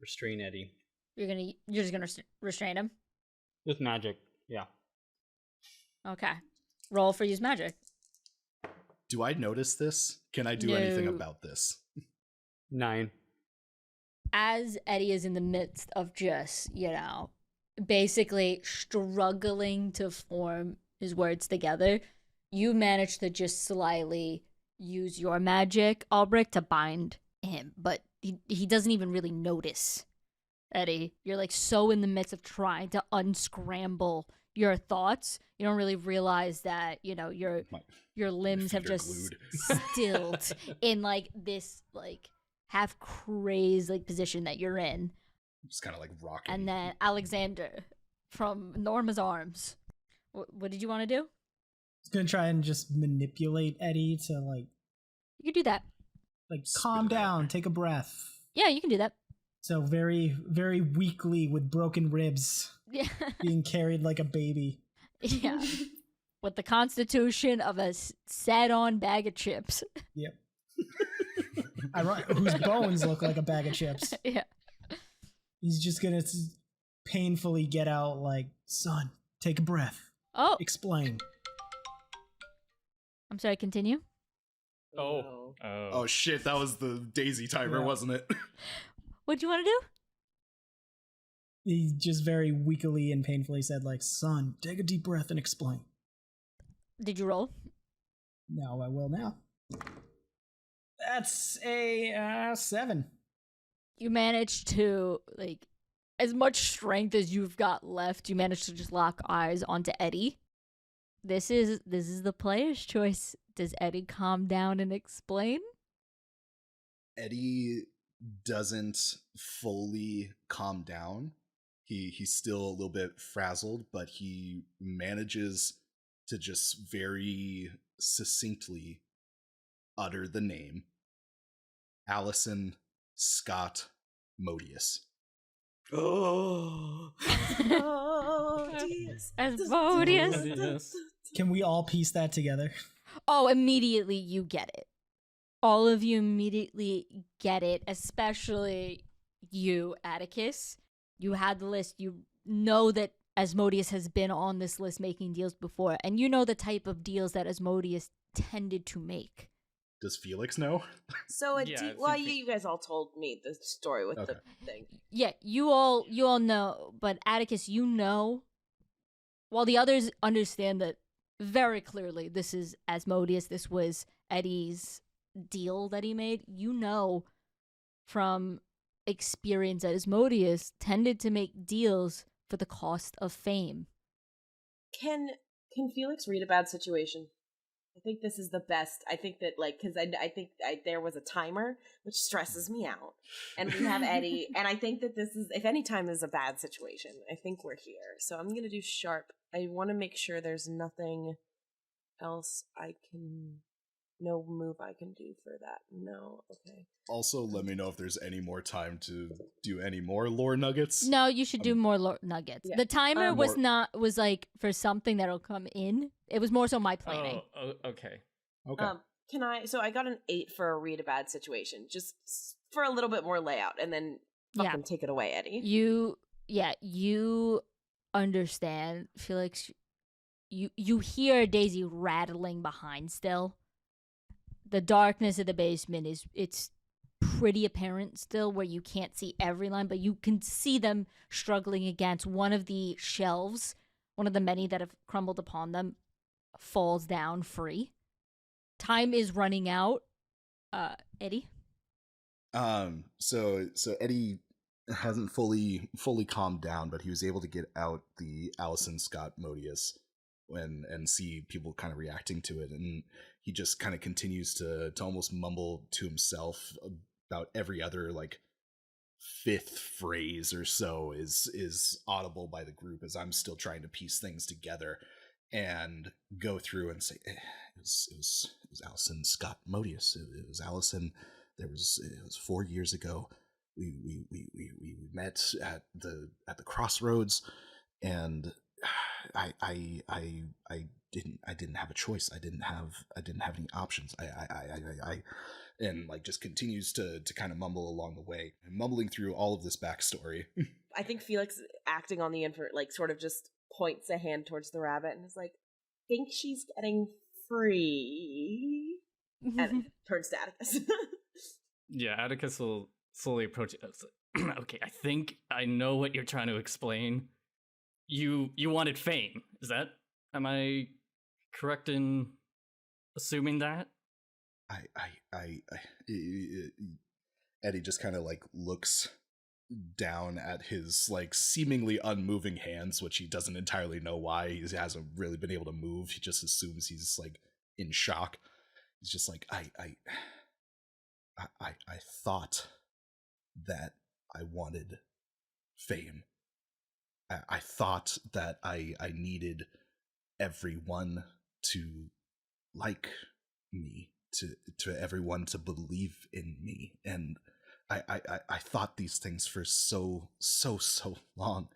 S6: restrain Eddie
S4: You're just gonna restrain him.
S6: with magic? Yeah.
S4: Okay. Roll for use magic.
S8: Do I notice this? Can I do anything
S4: No.
S8: about this?
S6: 9.
S4: As Eddie is in the midst of just, basically struggling to form his words together, you manage to just slyly use your magic, Albrecht, to bind him, but he doesn't even really notice. Eddie, you're like so in the midst of trying to unscramble your thoughts, you don't really realize that, you know, your limbs have just stilled in like this like half crazed like position that you're in.
S8: Just kind of like rocking.
S4: And then Alexander from Norma's arms. What did you want to do?
S10: I was gonna try and just manipulate Eddie to like.
S4: You could do that.
S10: Like, calm down, take a breath.
S4: Yeah, you can do that.
S10: So very, very weakly with broken ribs.
S4: Yeah.
S10: Being carried like a baby.
S4: Yeah. With the constitution of a set-on bag of chips.
S10: Yep. Whose bones look like a bag of chips.
S4: Yeah.
S10: He's just gonna painfully get out like, son, take a breath.
S4: Oh.
S10: Explain.
S4: I'm sorry, continue.
S8: Oh shit, that was the Daisy timer, wasn't it?
S4: What do you want to do?
S10: He just very weakly and painfully said, like, son, take a deep breath and explain.
S4: Did you roll?
S10: No, I will now. That's a 7.
S4: You managed to, like, as much strength as you've got left, you managed to just lock eyes onto Eddie. This is the player's choice. Does Eddie calm down and explain?
S8: Eddie doesn't fully calm down. He's still a little bit frazzled, but he manages to just very succinctly utter the name Allison Scott Modius.
S4: Asmodeus.
S10: Can we all piece that together?
S4: Oh, immediately you get it. All of you immediately get it, especially you, Atticus. You had the list. You know that Asmodeus has been on this list making deals before, and you know the type of deals that Asmodeus tended to make.
S8: Does Felix know?
S5: So, you guys all told me the story with the thing.
S4: Yeah, you all know, but Atticus, you know, while the others understand that very clearly this is Asmodeus, this was Eddie's deal that he made, you know from experience that Asmodeus tended to make deals for the cost of fame.
S5: Can Felix read a bad situation? I think this is the best. I think that, like, because I think there was a timer, which stresses me out. And we have Eddie. And I think that this is, if any time is a bad situation, I think we're here. So I'm going to do sharp. I want to make sure there's nothing else no move I can do for that. No, okay.
S8: Also, let me know if there's any more time to do any more lore nuggets.
S4: No, you should do more lore nuggets. Yeah. The timer was like for something that'll come in. It was more so my planning.
S7: Oh, okay.
S5: So I got an 8 for a read a bad situation, just for a little bit more layout, and then fucking take it away, Eddie.
S4: You understand, Felix. You hear Daisy rattling behind still. The darkness of the basement it's pretty apparent still, where you can't see every line, but you can see them struggling against one of the shelves. One of the many that have crumbled upon them falls down free. Time is running out. Eddie?
S8: So Eddie hasn't fully calmed down, but he was able to get out the Allison Scott Modius and see people kind of reacting to it, and he just kind of continues to almost mumble to himself about every other like fifth phrase or so is audible by the group as I'm still trying to piece things together and go through and say it was Allison Scott Modius. It was Allison. It was 4 years ago. We met at the crossroads, and I didn't have a choice. I didn't have any options. I and like just continues to kind of mumble along the way, mumbling through all of this backstory.
S5: I think Felix acting on the like sort of just points a hand towards the rabbit and is like, think she's getting free. And turns to Atticus.
S7: Yeah, Atticus will slowly approach it. Okay, I think I know what you're trying to explain. you wanted fame. Am I correct in assuming that?
S8: Eddie just kind of like looks down at his like seemingly unmoving hands, which he doesn't entirely know why. He hasn't really been able to move. He just assumes he's like in shock. He's just like, I thought that I wanted fame. I thought that I needed everyone to like me, to everyone to believe in me, and I thought these things for so long.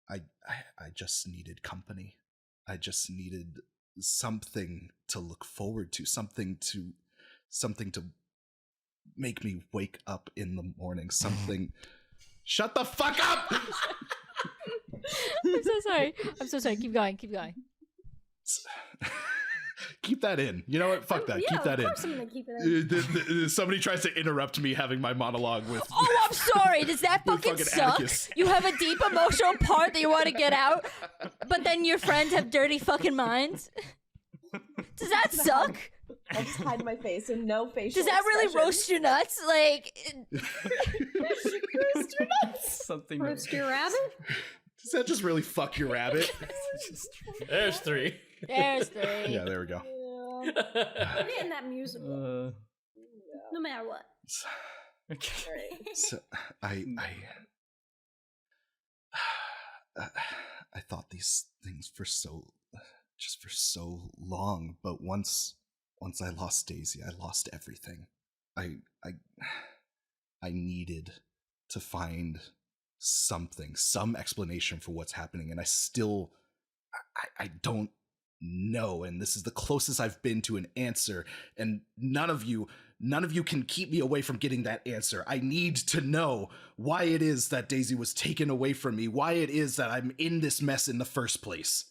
S8: I just needed company. I just needed something to look forward to, something to make me wake up in the morning, something. Shut the fuck up!
S4: I'm so sorry. Keep going.
S8: Keep that in. You know what? Fuck that. Keep that in.
S3: Of course I'm gonna keep it in.
S8: Somebody tries to interrupt me having my monologue with.
S4: Oh, I'm sorry. Does that fucking suck?
S8: Atticus.
S4: You have a deep emotional part that you want to get out, but then your friends have dirty fucking minds? Does that suck?
S5: I'll just hide my face and no facial
S4: Does that really
S5: expression.
S4: roast your nuts? Like,
S5: Roast your nuts.
S7: Something.
S3: Roast your rabbit?
S8: Does that just really fuck your rabbit?
S6: There's 3.
S4: there's 3.
S8: Yeah, there we go.
S3: Put it in that musical. No matter what.
S7: Okay.
S8: So I thought these things for so long, but once I lost Daisy, I lost everything. I needed to find something, some explanation for what's happening, and I don't know, and this is the closest I've been to an answer, and none of you can keep me away from getting that answer. I need to know why it is that Daisy was taken away from me, why it is that I'm in this mess in the first place.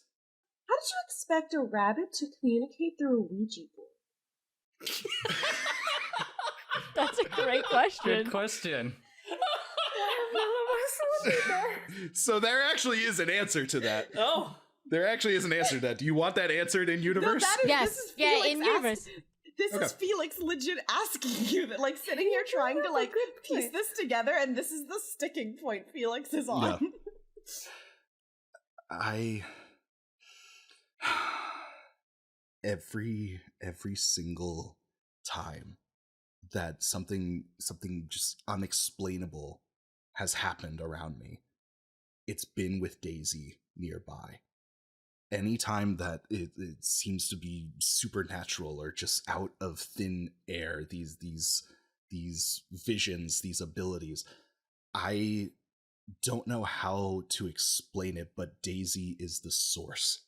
S5: How did you expect a rabbit to communicate through a Ouija board?
S4: That's a great question.
S7: Good question.
S8: So there actually is an answer to that.
S6: Oh.
S8: There actually is an answer to that. Do you want that answered in universe?
S4: Yes.
S5: This is
S4: Yeah,
S5: Felix
S4: in universe.
S5: This is Felix legit asking you that, like, sitting here trying to, like, piece this together, and this is the sticking point Felix is on.
S8: Yeah. Every single time that something just unexplainable has happened around me, it's been with Daisy nearby. Anytime that it seems to be supernatural or just out of thin air, these visions, these abilities, I don't know how to explain it, but Daisy is the source.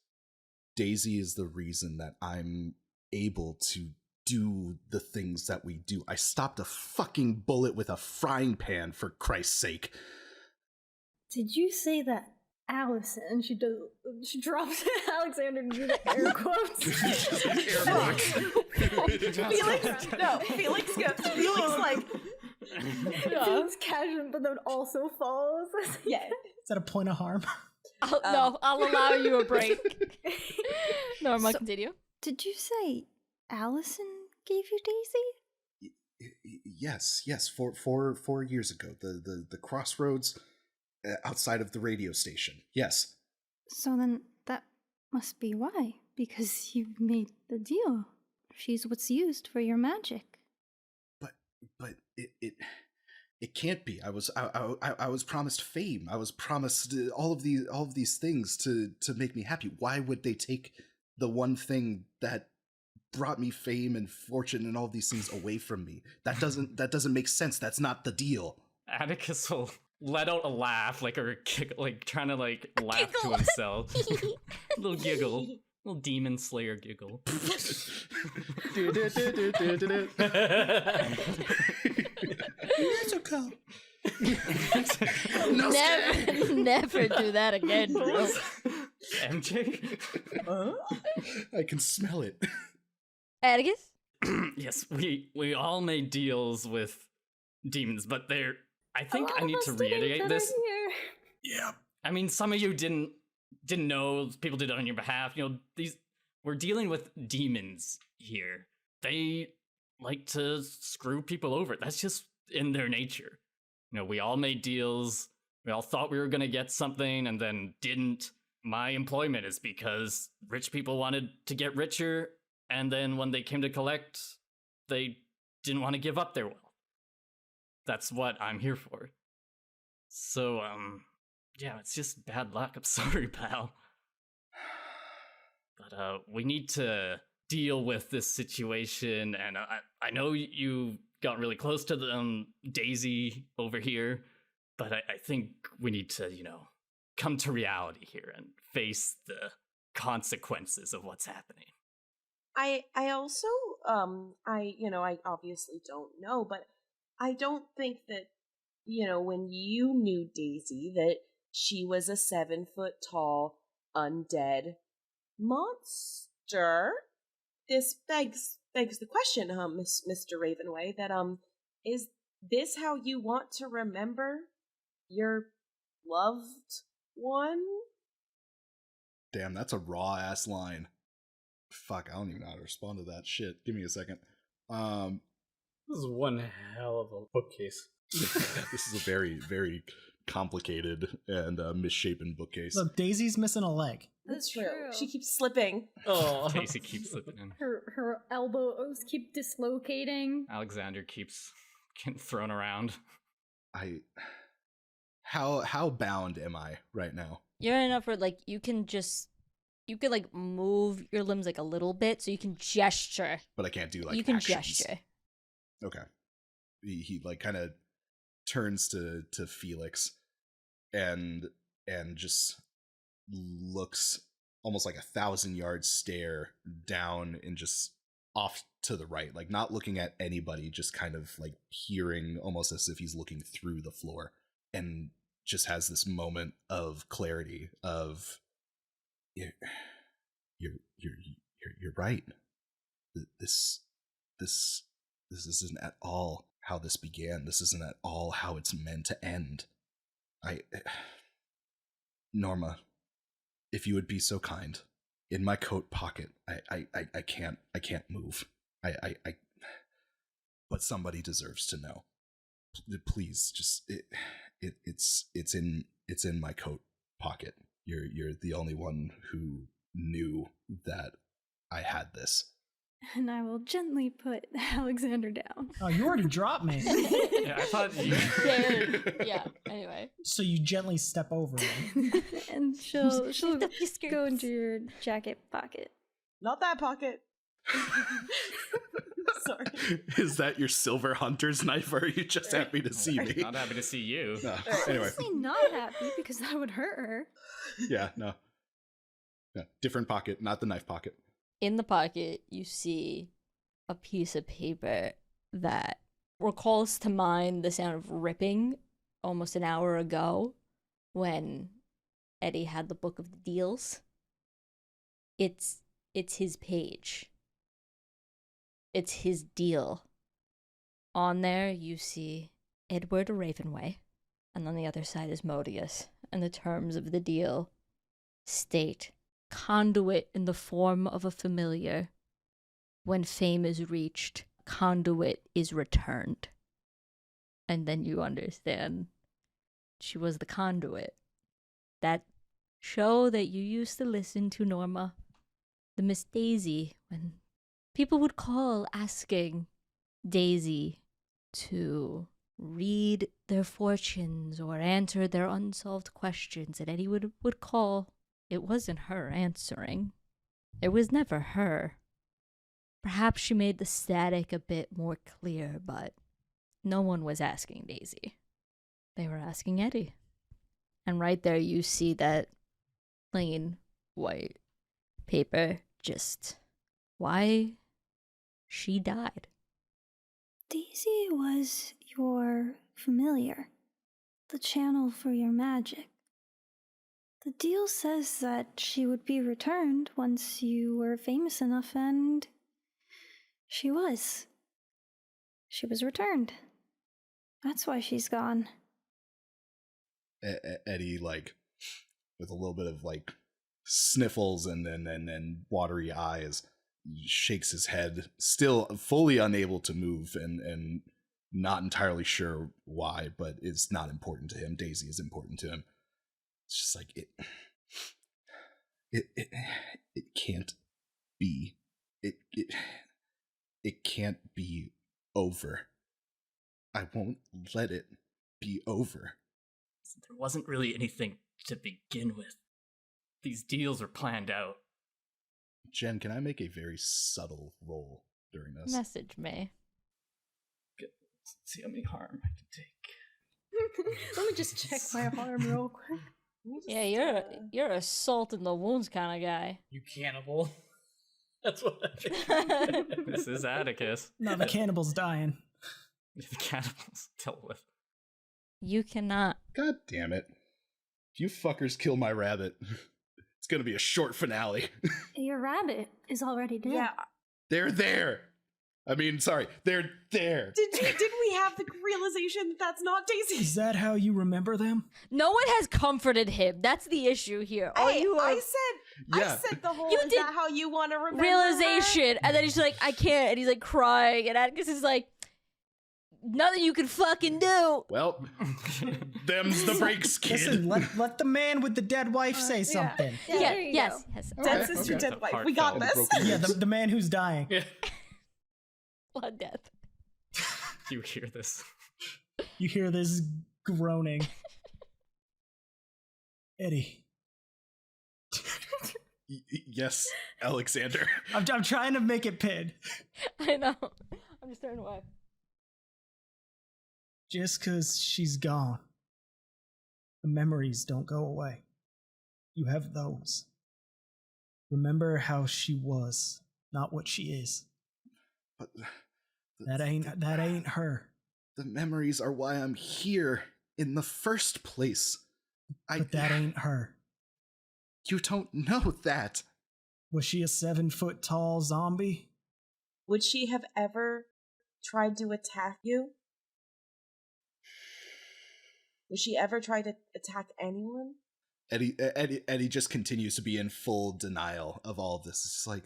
S8: Daisy is the reason that I'm able to do the things that we do. I stopped a fucking bullet with a frying pan, for Christ's sake.
S3: Did you say that Allison? She drops Alexander to do the air quotes.
S5: Felix like
S3: Felix casual, but then also falls.
S5: yeah.
S10: Is that a point of harm?
S4: No, I'll allow you a break. Norma, continue.
S3: Did you say Allison gave you Daisy?
S8: Yes. 4 years ago, the crossroads outside of the radio station. Yes.
S3: So then that must be why, because you made the deal. She's what's used for your magic.
S8: But it can't be. I was promised fame. I was promised all of these things to make me happy. Why would they take the one thing that brought me fame and fortune and all these things away from me? That doesn't make sense. That's not the deal.
S7: Atticus will let out a laugh, like, or like trying to like laugh to himself. Little giggle. Little demon slayer giggle.
S10: Musical.
S4: Never do that again, bro.
S7: MJ?
S8: I can smell it.
S4: Atticus?
S7: Yes, we all made deals with demons, but I think I need to reiterate this.
S8: Yeah.
S7: I mean, some of you didn't know. People did it on your behalf. You know, we're dealing with demons here. They like to screw people over. That's just in their nature. You know, we all made deals. We all thought we were going to get something and then didn't. My employment is because rich people wanted to get richer, and then when they came to collect, they didn't want to give up their wealth. That's what I'm here for. So, yeah, it's just bad luck. I'm sorry, pal. But, we need to deal with this situation, and I know you got really close to Daisy over here, but I think we need to, you know, come to reality here and face the consequences of what's happening.
S5: I also I obviously don't know, but I don't think that, you know, when you knew Daisy, that she was a 7-foot tall undead monster. This begs the question, Mr. Ravenway, that is this how you want to remember your loved one?
S8: Damn, that's a raw ass line. Fuck, I don't even know how to respond to that shit. Give me a second.
S6: This is one hell of a bookcase.
S8: This is a very, very complicated and misshapen bookcase.
S10: Look, Daisy's missing a leg.
S3: That's
S5: true.
S3: true.
S5: She keeps slipping.
S6: Oh,
S7: Daisy keeps slipping in.
S3: Her elbows keep dislocating.
S7: Alexander keeps getting thrown around.
S8: How bound am I right now?
S4: You're enough where like you could like move your limbs like a little bit, so you can gesture.
S8: But I can't do like
S4: you can
S8: actions.
S4: gesture.
S8: Okay. He like kind of turns to Felix and just looks almost like 1,000-yard stare down and just off to the right, like not looking at anybody, just kind of like peering almost as if he's looking through the floor, and just has this moment of clarity of you're right. This isn't at all how this began. This isn't at all how it's meant to end. Norma, if you would be so kind, in my coat pocket, I can't move. But somebody deserves to know. Please, just it's in my coat pocket. You're the only one who knew that I had this.
S3: And I will gently put Alexander down.
S10: Oh, you already dropped me.
S7: Yeah, I thought you...
S4: Yeah, anyway.
S10: So you gently step over him.
S3: And she'll go into your jacket pocket.
S5: Not that pocket. Sorry.
S8: Is that your silver hunter's knife, or are you just happy to see me?
S7: Not happy to see you.
S8: No. Anyway.
S3: Honestly, not happy because that would hurt her.
S8: Yeah, no. Different pocket, not the knife pocket.
S4: In the pocket, you see a piece of paper that recalls to mind the sound of ripping almost an hour ago when Eddie had the book of the deals. It's his page. It's his deal. On there, you see Edward Ravenway, and on the other side is Modius, and the terms of the deal state conduit in the form of a familiar. When fame is reached, conduit is returned. And then you understand she was the conduit. That show that you used to listen to, Norma, the Miss Daisy, when people would call asking Daisy to read their fortunes or answer their unsolved questions, and Eddie would call. It wasn't her answering. It was never her. Perhaps she made the static a bit more clear, but no one was asking Daisy. They were asking Eddie. And right there you see that plain white paper, just why she died.
S3: Daisy was your familiar, the channel for your magic. The deal says that she would be returned once you were famous enough, and she was. She was returned. That's why she's gone.
S8: Eddie, like, with a little bit of like sniffles and then watery eyes, shakes his head, still fully unable to move and not entirely sure why, but it's not important to him. Daisy is important to him. It's just like it can't be. It can't be over. I won't let it be over.
S7: There wasn't really anything to begin with. These deals are planned out.
S8: Jen, can I make a very subtle roll during this?
S4: Message me.
S7: Let's see how many harm I can take.
S3: Let me just check my harm real quick.
S4: Yeah, you're a salt in the wounds kind of guy.
S6: You cannibal. That's what
S7: This is Atticus.
S10: No, the cannibal's dying.
S7: The cannibals dealt with.
S4: You cannot.
S8: God damn it. If you fuckers kill my rabbit, it's gonna be a short finale.
S3: Your rabbit is already dead.
S5: Yeah.
S8: They're there. I mean, sorry, they're there.
S5: Did we have the realization that that's not Daisy?
S10: Is that how you remember them?
S4: No one has comforted him. That's the issue here. All
S5: Hey,
S4: you
S5: I
S4: have
S5: said the whole,
S4: You
S5: is
S4: did
S5: that how you want to remember
S4: realization, and then he's like, I can't, and he's like crying, and Atticus is like, nothing you can fucking do.
S8: Well, them's the breaks, kid.
S10: Listen, let the man with the dead wife say something.
S3: Yeah, there you
S4: yes.
S3: go.
S5: Dead
S8: Okay,
S5: sister,
S8: okay.
S5: dead wife. We got this.
S10: Yeah, the man who's dying.
S6: Yeah.
S4: Blood death.
S7: You hear this?
S10: You hear this groaning. Eddie.
S8: Yes, Alexander.
S10: I'm trying to make it pin.
S4: I know. I'm just turning away.
S10: Just because she's gone, the memories don't go away. You have those. Remember how she was, not what she is.
S8: But
S10: That ain't her.
S8: the memories are why I'm here in the first place.
S10: But that ain't her.
S8: You don't know that.
S10: Was she a 7-foot tall zombie?
S5: Would she have ever tried to attack you? Would she ever try to attack anyone?
S8: Eddie just continues to be in full denial of all of this. It's just like,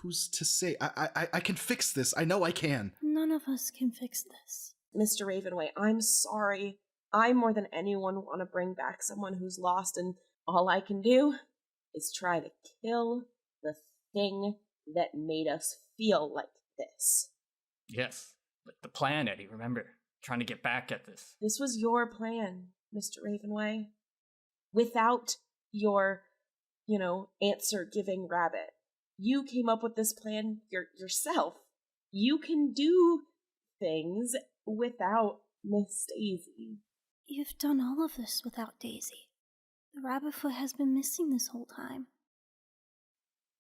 S8: who's to say? I can fix this. I know I can.
S3: None of us can fix this.
S5: Mr. Ravenway, I'm sorry. I more than anyone want to bring back someone who's lost, and all I can do is try to kill the thing that made us feel like this.
S7: Yes. Like the plan, Eddie, remember? Trying to get back at this.
S5: This was your plan, Mr. Ravenway. Without your, answer-giving rabbit. You came up with this plan yourself. You can do things without Miss Daisy.
S3: You've done all of this without Daisy. The rabbitfoot has been missing this whole time.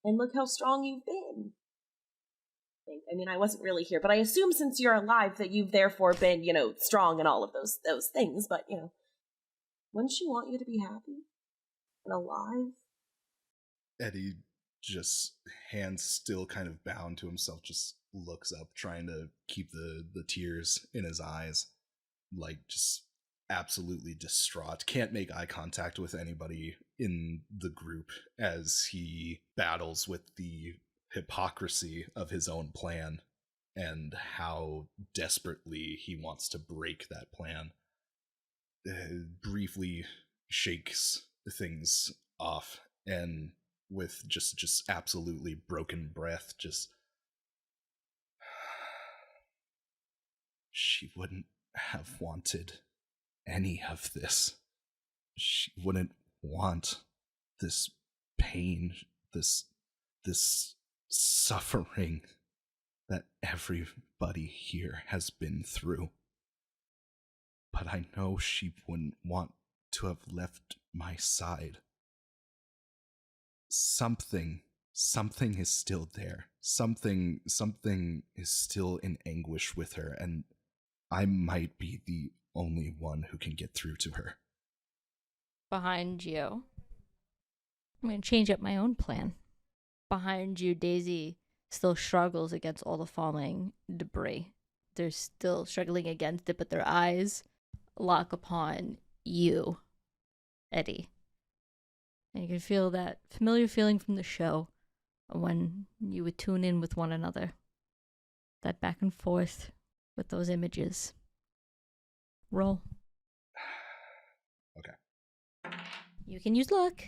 S5: And look how strong you've been. I mean, I wasn't really here, but I assume since you're alive that you've therefore been, strong and all of those things. But, wouldn't she want you to be happy and alive?
S8: Eddie, just hands still kind of bound to himself, just looks up, trying to keep the tears in his eyes, like just absolutely distraught. Can't make eye contact with anybody in the group as he battles with the hypocrisy of his own plan and how desperately he wants to break that plan. Briefly shakes things off and with just absolutely broken breath, she wouldn't have wanted any of this. She wouldn't want this pain, this suffering that everybody here has been through. But I know she wouldn't want to have left my side. Something is still there. Something is still in anguish with her, and I might be the only one who can get through to her.
S4: Behind you. I'm going to change up my own plan. Behind you, Daisy still struggles against all the falling debris. They're still struggling against it, but their eyes lock upon you, Eddie. And you can feel that familiar feeling from the show when you would tune in with one another. That back and forth with those images. Roll.
S8: Okay.
S4: You can use luck.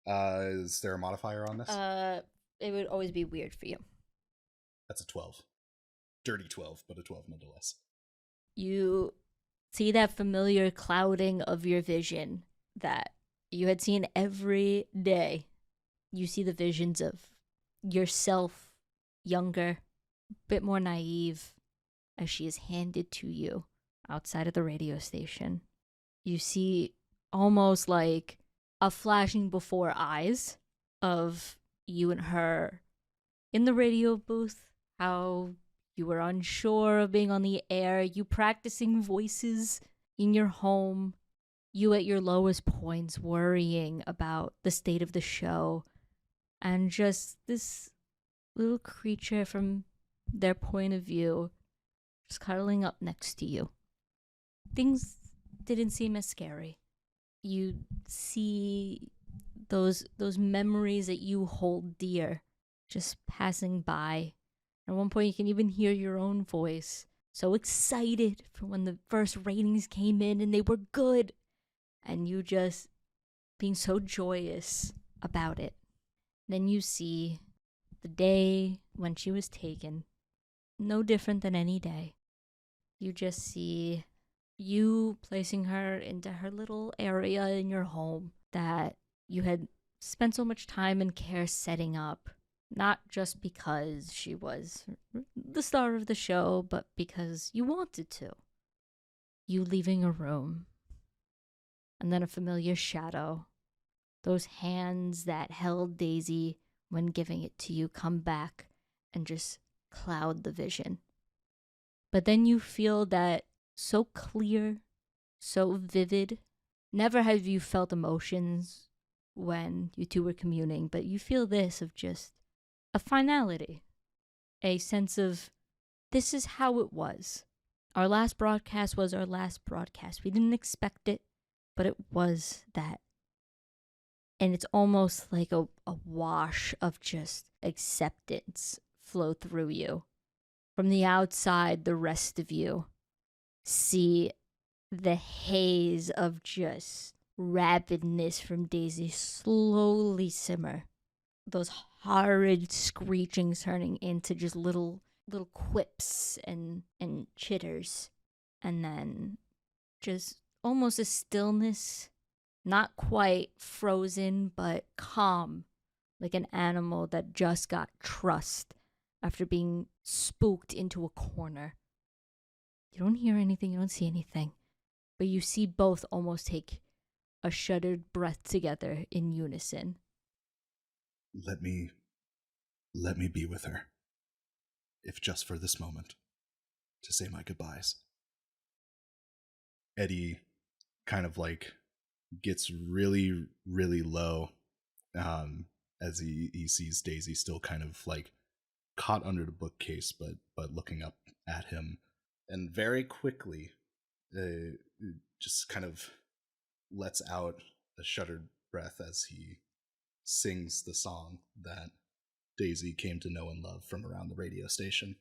S8: Is there a modifier on this?
S4: It would always be weird for you.
S8: That's a 12. Dirty 12, but a 12 nonetheless.
S4: You see that familiar clouding of your vision that you had seen every day. You see the visions of yourself, younger, a bit more naive, as she is handed to you outside of the radio station. You see almost like a flashing before eyes of you and her in the radio booth, how you were unsure of being on the air, you practicing voices in your home, you at your lowest points worrying about the state of the show, and just this little creature from their point of view just cuddling up next to you. Things didn't seem as scary. You see those memories that you hold dear just passing by. At one point you can even hear your own voice, so excited for when the first ratings came in and they were good, and you just being so joyous about it. Then you see the day when she was taken, no different than any day. You just see you placing her into her little area in your home that you had spent so much time and care setting up, not just because she was the star of the show, but because you wanted to. You leaving a room, and then a familiar shadow, those hands that held Daisy when giving it to you come back and just cloud the vision. But then you feel that so clear, so vivid. Never have you felt emotions when you two were communing, but you feel this of just a finality, a sense of this is how it was. Our last broadcast was our last broadcast. We didn't expect it, but it was that. And it's almost like a wash of just acceptance flow through you. From the outside, the rest of you see the haze of just rabidness from Daisy slowly simmer. Those horrid screechings turning into just little quips and chitters. And then just almost a stillness, not quite frozen, but calm, like an animal that just got trussed after being spooked into a corner. You don't hear anything, you don't see anything, but you see both almost take a shuddered breath together in unison.
S8: Let me be with her, if just for this moment, to say my goodbyes. Eddie kind of like gets really, really low as he sees Daisy still kind of like caught under the bookcase, but looking up at him, and very quickly just kind of lets out a shuddered breath as he sings the song that Daisy came to know and love from around the radio station.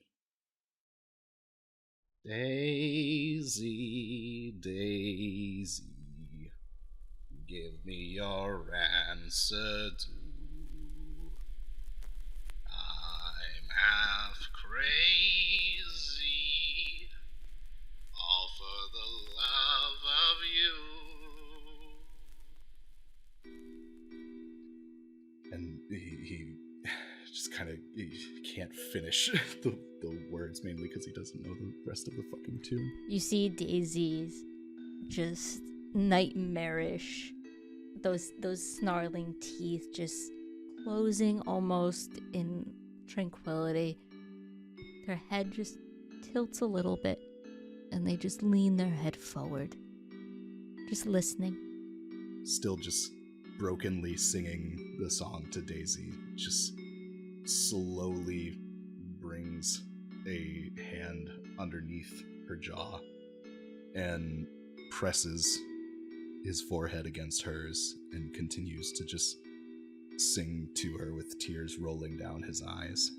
S8: Daisy, Daisy, give me your answer due. I'm half crazy, all for the love of you. And he just kind of can't finish the words, mainly because he doesn't know the rest of the fucking tune.
S4: You see Daisy's just nightmarish, those snarling teeth just closing almost in tranquility. Their head just tilts a little bit, and they just lean their head forward, just listening.
S8: Still just brokenly singing the song to Daisy, just slowly brings a hand underneath her jaw and presses his forehead against hers and continues to just sing to her with tears rolling down his eyes.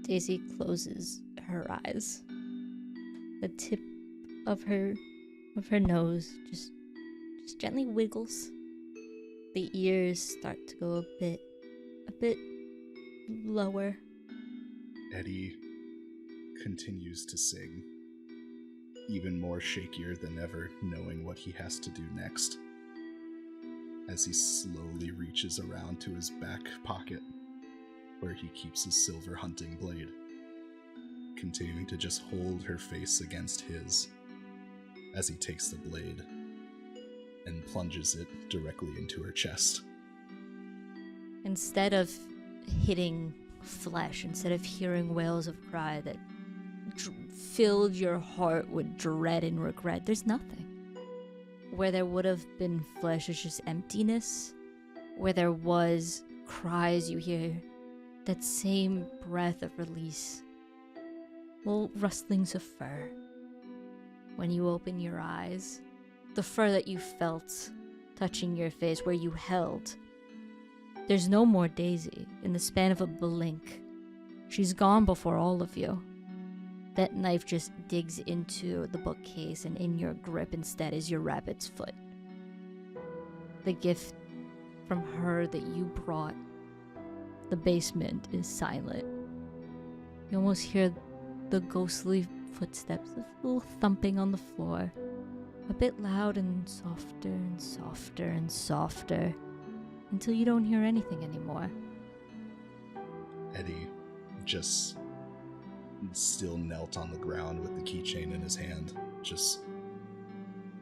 S4: Daisy closes her eyes. The tip of her nose just gently wiggles. The ears start to go a bit lower.
S8: Eddie continues to sing, even more shakier than ever, knowing what he has to do next, as he slowly reaches around to his back pocket, where he keeps his silver hunting blade, continuing to just hold her face against his, as he takes the blade and plunges it directly into her chest.
S4: Instead of hitting flesh, instead of hearing wails of cry that filled your heart with dread and regret, there's nothing. Where there would have been flesh is just emptiness. Where there was cries, you hear that same breath of release. Little rustlings of fur. When you open your eyes, the fur that you felt touching your face, where you held. There's no more Daisy. In the span of a blink, she's gone before all of you. That knife just digs into the bookcase, and in your grip instead is your rabbit's foot. The gift from her that you brought. The basement is silent. You almost hear the ghostly footsteps, a little thumping on the floor. A bit loud and softer and softer and softer, until you don't hear anything anymore.
S8: Eddie just still knelt on the ground with the keychain in his hand, just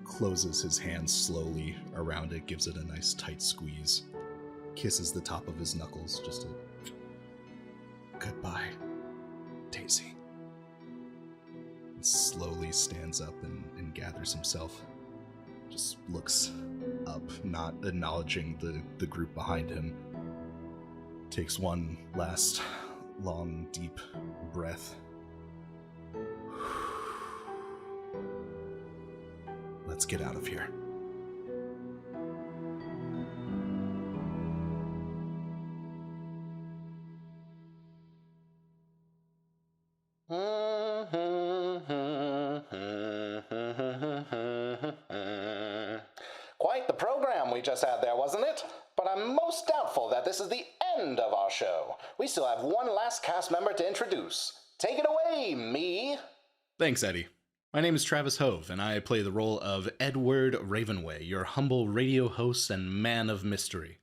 S8: closes his hand slowly around it, gives it a nice tight squeeze, kisses the top of his knuckles, just a goodbye, Daisy. And slowly stands up and gathers himself, just looks up, not acknowledging the group behind him, takes one last long, deep breath. Let's get out of here.
S11: Quite the program we just had there, wasn't it? But I'm most doubtful that this is the end of our show. We still have one last cast member to introduce. Take it away, me.
S8: Thanks, Eddie. My name is Travis Hove, and I play the role of Edward Ravenway, your humble radio host and man of mystery.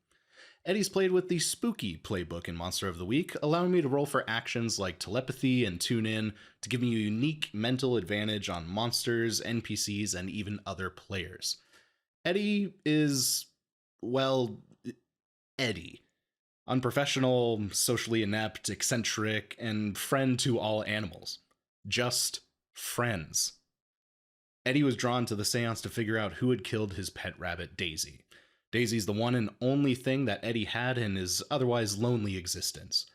S8: Eddie's played with the Spooky playbook in Monster of the Week, allowing me to roll for actions like telepathy and tune in to give me a unique mental advantage on monsters, NPCs, and even other players. Eddie is, well, Eddie. Unprofessional, socially inept, eccentric, and friend to all animals. Just friends. Eddie was drawn to the seance to figure out who had killed his pet rabbit, Daisy. Daisy's the one and only thing that Eddie had in his otherwise lonely existence.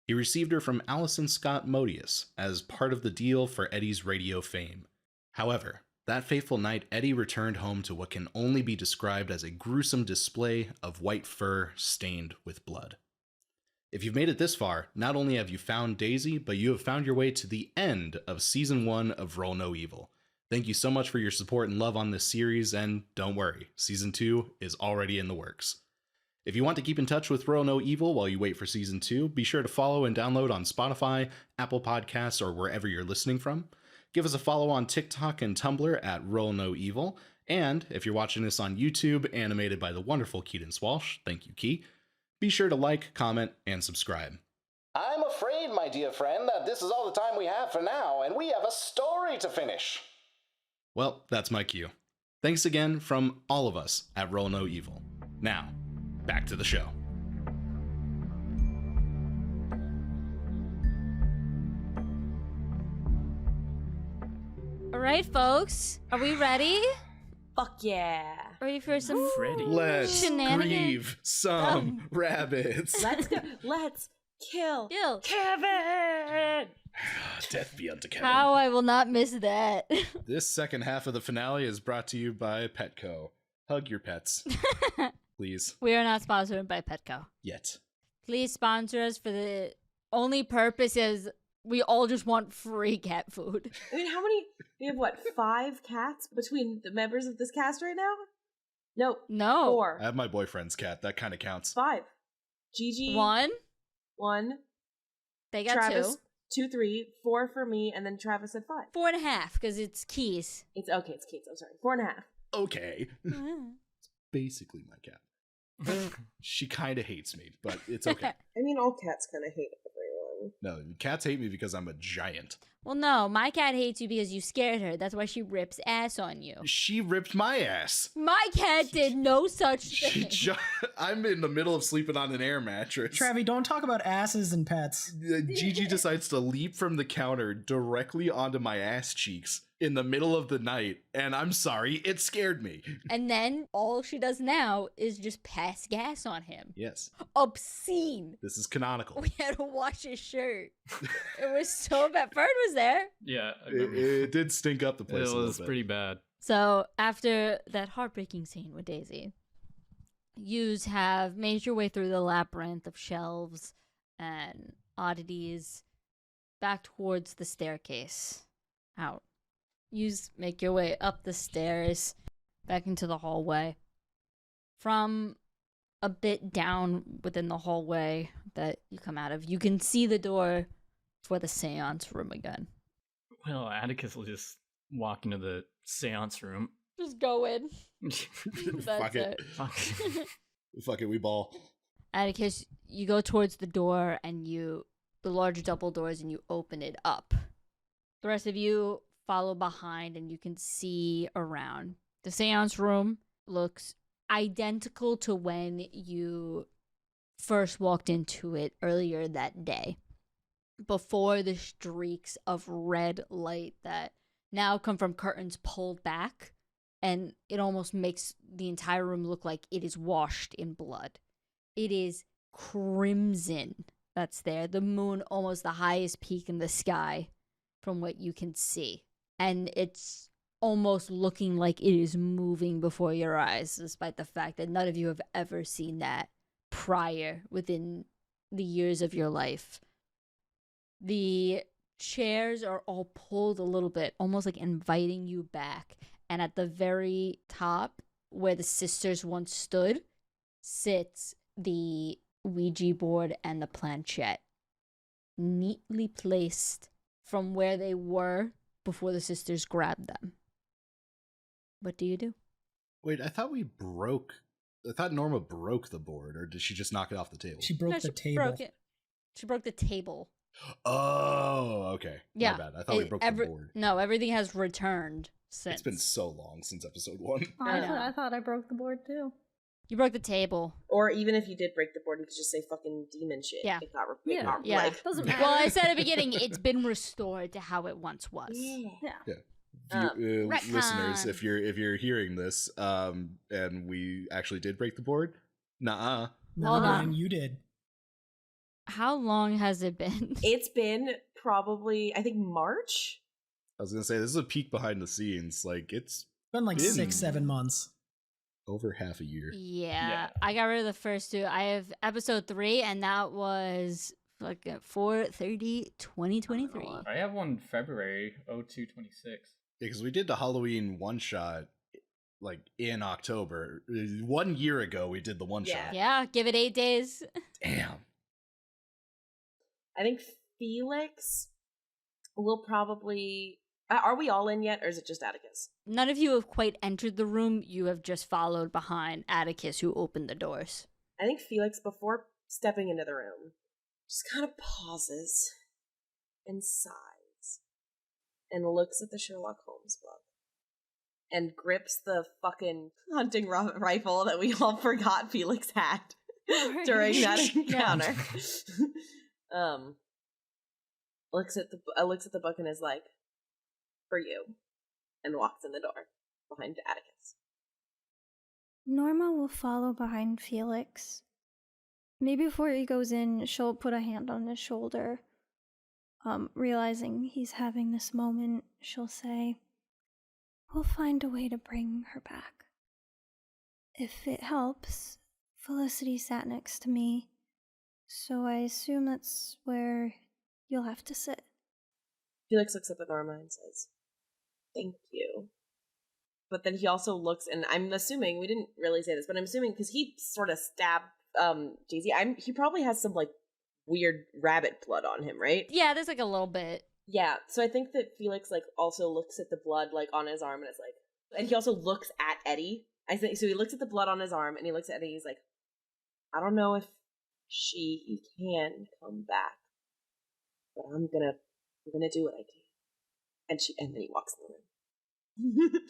S8: He received her from Allison Scott Modius as part of the deal for Eddie's radio fame. However, that fateful night, Eddie returned home to what can only be described as a gruesome display of white fur stained with blood. If you've made it this far, not only have you found Daisy, but you have found your way to the end of Season 1 of Roll No Evil. Thank you so much for your support and love on this series, and don't worry, Season 2 is already in the works. If you want to keep in touch with Roll No Evil while you wait for Season 2, be sure to follow and download on Spotify, Apple Podcasts, or wherever you're listening from. Give us a follow on TikTok and Tumblr at Roll No Evil, and if you're watching this on YouTube, animated by the wonderful Kedance Walsh, thank you, Key, be sure to like, comment, and subscribe.
S11: I'm afraid, my dear friend, that this is all the time we have for now, and we have a story to finish.
S8: Well, that's my cue. Thanks again from all of us at Roll No Evil. Now, back to the show.
S4: All right, folks, are we ready?
S5: Fuck yeah.
S4: Ready for some
S7: Freddy.
S8: Let's
S4: shenanigans?
S8: grieve some rabbits.
S5: Let's go. Let's kill
S4: Kill.
S5: Kevin.
S8: Death be unto Kevin.
S4: How I will not miss that.
S8: This second half of the finale is brought to you by Petco. Hug your pets, please.
S4: We are not sponsored by Petco.
S8: Yet.
S4: Please sponsor us for the only purpose is we all just want free cat food.
S5: I mean, how many? We have what? 5 cats between the members of this cast right now? Nope.
S4: No.
S5: 4.
S8: I have my boyfriend's cat. That kind of counts.
S5: 5. Gigi.
S4: 1.
S5: 1.
S4: They got
S5: Travis.
S4: 2.
S5: 2, 3. 4 for me, and then Travis said 5.
S4: 4.5 because it's Keys.
S5: It's okay. It's Kate's. I'm sorry. 4.5.
S8: Okay. It's basically my cat. She kind of hates me, but it's okay.
S5: I mean, all cats kind of hate everyone.
S8: No, cats hate me because I'm a giant.
S4: Well, no, my cat hates you because you scared her. That's why she rips ass on you.
S8: She ripped my ass.
S4: My cat did no such thing.
S8: I'm in the middle of sleeping on an air mattress.
S10: Travi, don't talk about asses and pets.
S8: Gigi decides to leap from the counter directly onto my ass cheeks in the middle of the night, and I'm sorry, it scared me.
S4: And then all she does now is just pass gas on him.
S8: Yes.
S4: Obscene.
S8: This is canonical.
S4: We had to wash his shirt. It was so bad. Fern was there.
S7: Yeah.
S8: It did stink up the place a
S7: It
S8: little
S7: was
S8: bit.
S7: pretty bad.
S4: So after that heartbreaking scene with Daisy, yous have made your way through the labyrinth of shelves and oddities back towards the staircase out. Yous make your way up the stairs back into the hallway. From a bit down within the hallway that you come out of, you can see the door for the seance room again.
S7: Well, Atticus will just walk into the seance room.
S4: Just go in.
S8: Fuck it. Fuck it, we ball.
S4: Atticus, you go towards the door and the large double doors, and you open it up. The rest of you follow behind and you can see around. The seance room looks identical to when you first walked into it earlier that day, before the streaks of red light that now come from curtains pulled back, and it almost makes the entire room look like it is washed in blood. It is crimson that's there, the moon almost the highest peak in the sky from what you can see. And it's almost looking like it is moving before your eyes, despite the fact that none of you have ever seen that prior within the years of your life. The chairs are all pulled a little bit, almost like inviting you back. And at the very top, where the sisters once stood, sits the Ouija board and the planchette, neatly placed from where they were before the sisters grabbed them. What do you do?
S8: Wait, I thought Norma broke the board, or did she just knock it off the table?
S10: She broke the table.
S4: Broke it. She broke the table.
S8: Oh, okay.
S4: Yeah.
S8: My bad. I thought we broke the board.
S4: No, everything has returned since.
S8: It's been so long since episode 1.
S3: I thought I broke the board too.
S4: You broke the table.
S5: Or even if you did break the board, you could just say fucking demon shit.
S4: Yeah.
S5: Yeah.
S3: Doesn't matter.
S4: Well, I said at the beginning, it's been restored to how it once was.
S3: Yeah.
S8: Listeners, if you're hearing this, and we actually did break the board, nuh-uh.
S4: Hold on.
S10: And you did.
S4: How long has it been?
S5: It's been probably, I think, March?
S8: I was gonna say, this is a peek behind the scenes. Like, it's
S10: been like 6-7 months.
S8: Over half a year.
S4: Yeah. I got rid of the first 2. I have episode 3, and that was like 4/30/2023.
S7: I have one February 02/26.
S8: Because we did the Halloween one-shot, like, in October. 1 year ago, we did the one-shot.
S4: Yeah, give it 8 days.
S8: Damn.
S5: I think Felix will probably... Are we all in yet, or is it just Atticus?
S4: None of you have quite entered the room. You have just followed behind Atticus, who opened the doors.
S5: I think Felix, before stepping into the room, just kind of pauses and sighs and looks at the Sherlock Holmes book and grips the fucking hunting rifle that we all forgot Felix had during that encounter. Looks at the book and is like, "For you," and walks in the door behind Atticus.
S3: Norma will follow behind Felix. Maybe before he goes in, she'll put a hand on his shoulder. realizing he's having this moment, she'll say, "We'll find a way to bring her back. If it helps, Felicity sat next to me, so I assume that's where you'll have to sit."
S5: Felix looks up at Norma and says, "Thank you." But then he also looks, and I'm assuming, we didn't really say this, but I'm assuming because he sort of stabbed Jay-Z, he probably has some like weird rabbit blood on him, right?
S4: Yeah, there's like a little bit.
S5: Yeah, so I think that Felix like also looks at the blood like on his arm, and it's like, and he also looks at Eddie. I think so. He looks at the blood on his arm, and he looks at Eddie. He's like, "I don't know if she can come back, but I'm gonna do what I can." And then he walks in the room.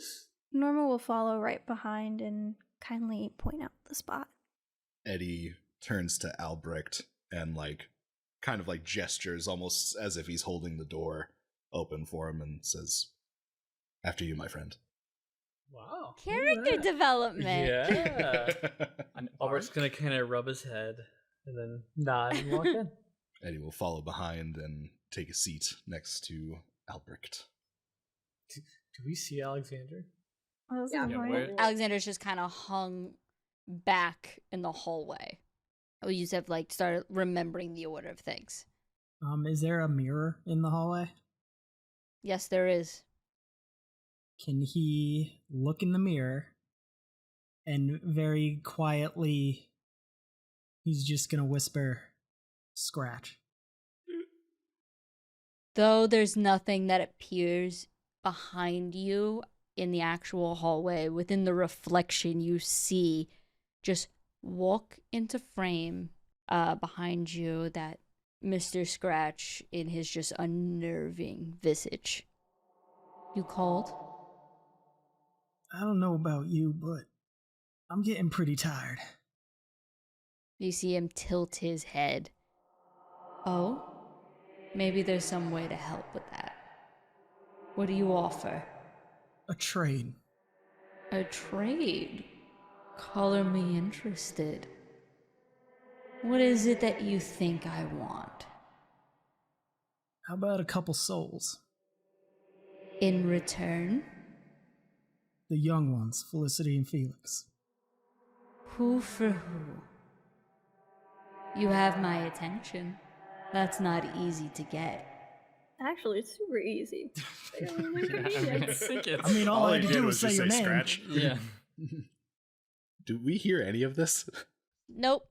S3: Norma will follow right behind and kindly point out the spot.
S8: Eddie turns to Albrecht and kind of gestures almost as if he's holding the door open for him and says, "After you, my friend."
S6: Wow.
S4: Character development.
S6: Yeah. Albert's gonna kind of rub his head and then nod and walk in.
S8: Eddie will follow behind and take a seat next to Albrecht.
S6: Do we see Alexander?
S4: Alexander's just kind of hung back in the hallway. We just have started remembering the order of things.
S10: Is there a mirror in the hallway?
S4: Yes, there is.
S10: Can he look in the mirror and very quietly, he's just gonna whisper, "Scratch."
S4: Though there's nothing that appears behind you in the actual hallway, within the reflection you see just walk into frame behind you that Mr. Scratch in his just unnerving visage. "You called?"
S10: I don't know about you, but I'm getting pretty tired.
S4: You see him tilt his head. "Oh? Maybe there's some way to help with that. What do you offer?"
S10: A trade.
S4: "A trade? Color me interested. What is it that you think I want?"
S10: How about a couple souls?
S4: "In return?"
S10: The young ones, Felicity and Felix.
S4: "Who for who?" "You have my attention. That's not easy to get."
S3: Actually, it's super easy.
S10: I mean, all I had to do was say your name.
S8: Scratch.
S7: Yeah.
S8: Do we hear any of this?
S4: Nope.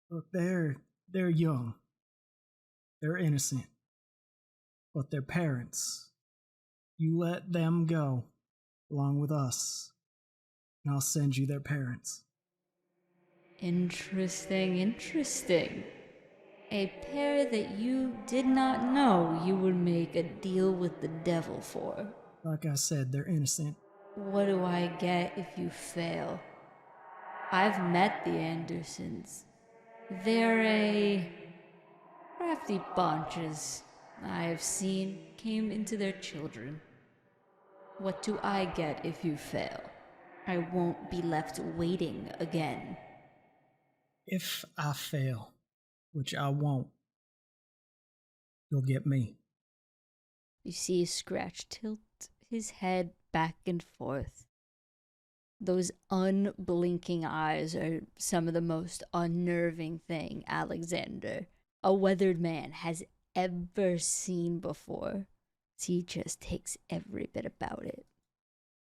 S10: Look, they're young. They're innocent. But their parents, you let them go, along with us, and I'll send you their parents.
S4: Interesting. A pair that you did not know you would make a deal with the devil for.
S10: Like I said, they're innocent.
S4: What do I get if you fail? I've met the Andersons. They're a crafty bunch, as I have seen came into their children. What do I get if you fail? I won't be left waiting again.
S10: If I fail, which I won't, you'll get me.
S4: You see Scratch tilt his head back and forth. Those unblinking eyes are some of the most unnerving thing Alexander, a weathered man, has ever seen before. He just takes every bit about it.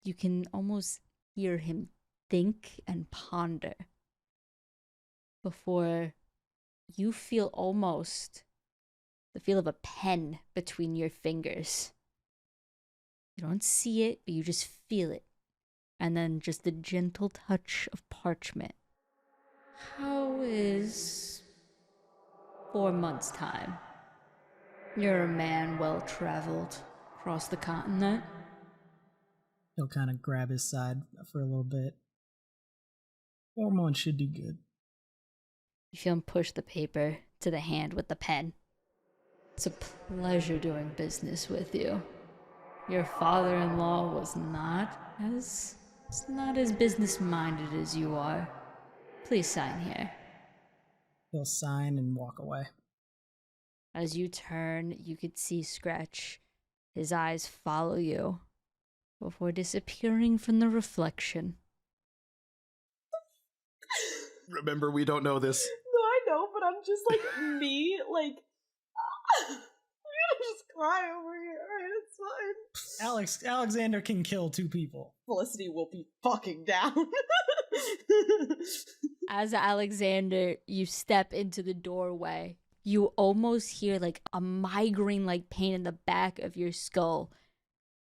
S4: You can almost hear him think and ponder before you feel almost the feel of a pen between your fingers. You don't see it, but you just feel it. And then just the gentle touch of parchment. How is 4 months' time? You're a man well-traveled across the continent.
S10: He'll kind of grab his side for a little bit. 4 months should do good.
S4: You feel him push the paper to the hand with the pen. It's a pleasure doing business with you. Your father-in-law was not as business-minded as you are. Please sign here.
S10: He'll sign and walk away.
S4: As you turn, you could see Scratch. His eyes follow you before disappearing from the reflection.
S8: Remember, we don't know this.
S5: No, I know, but I'm just like me, like I'm gonna just cry over here. Alright, it's fine.
S10: Alexander can kill 2 people.
S5: Felicity will be fucking down.
S4: As Alexander, you step into the doorway. You almost hear like a migraine like pain in the back of your skull.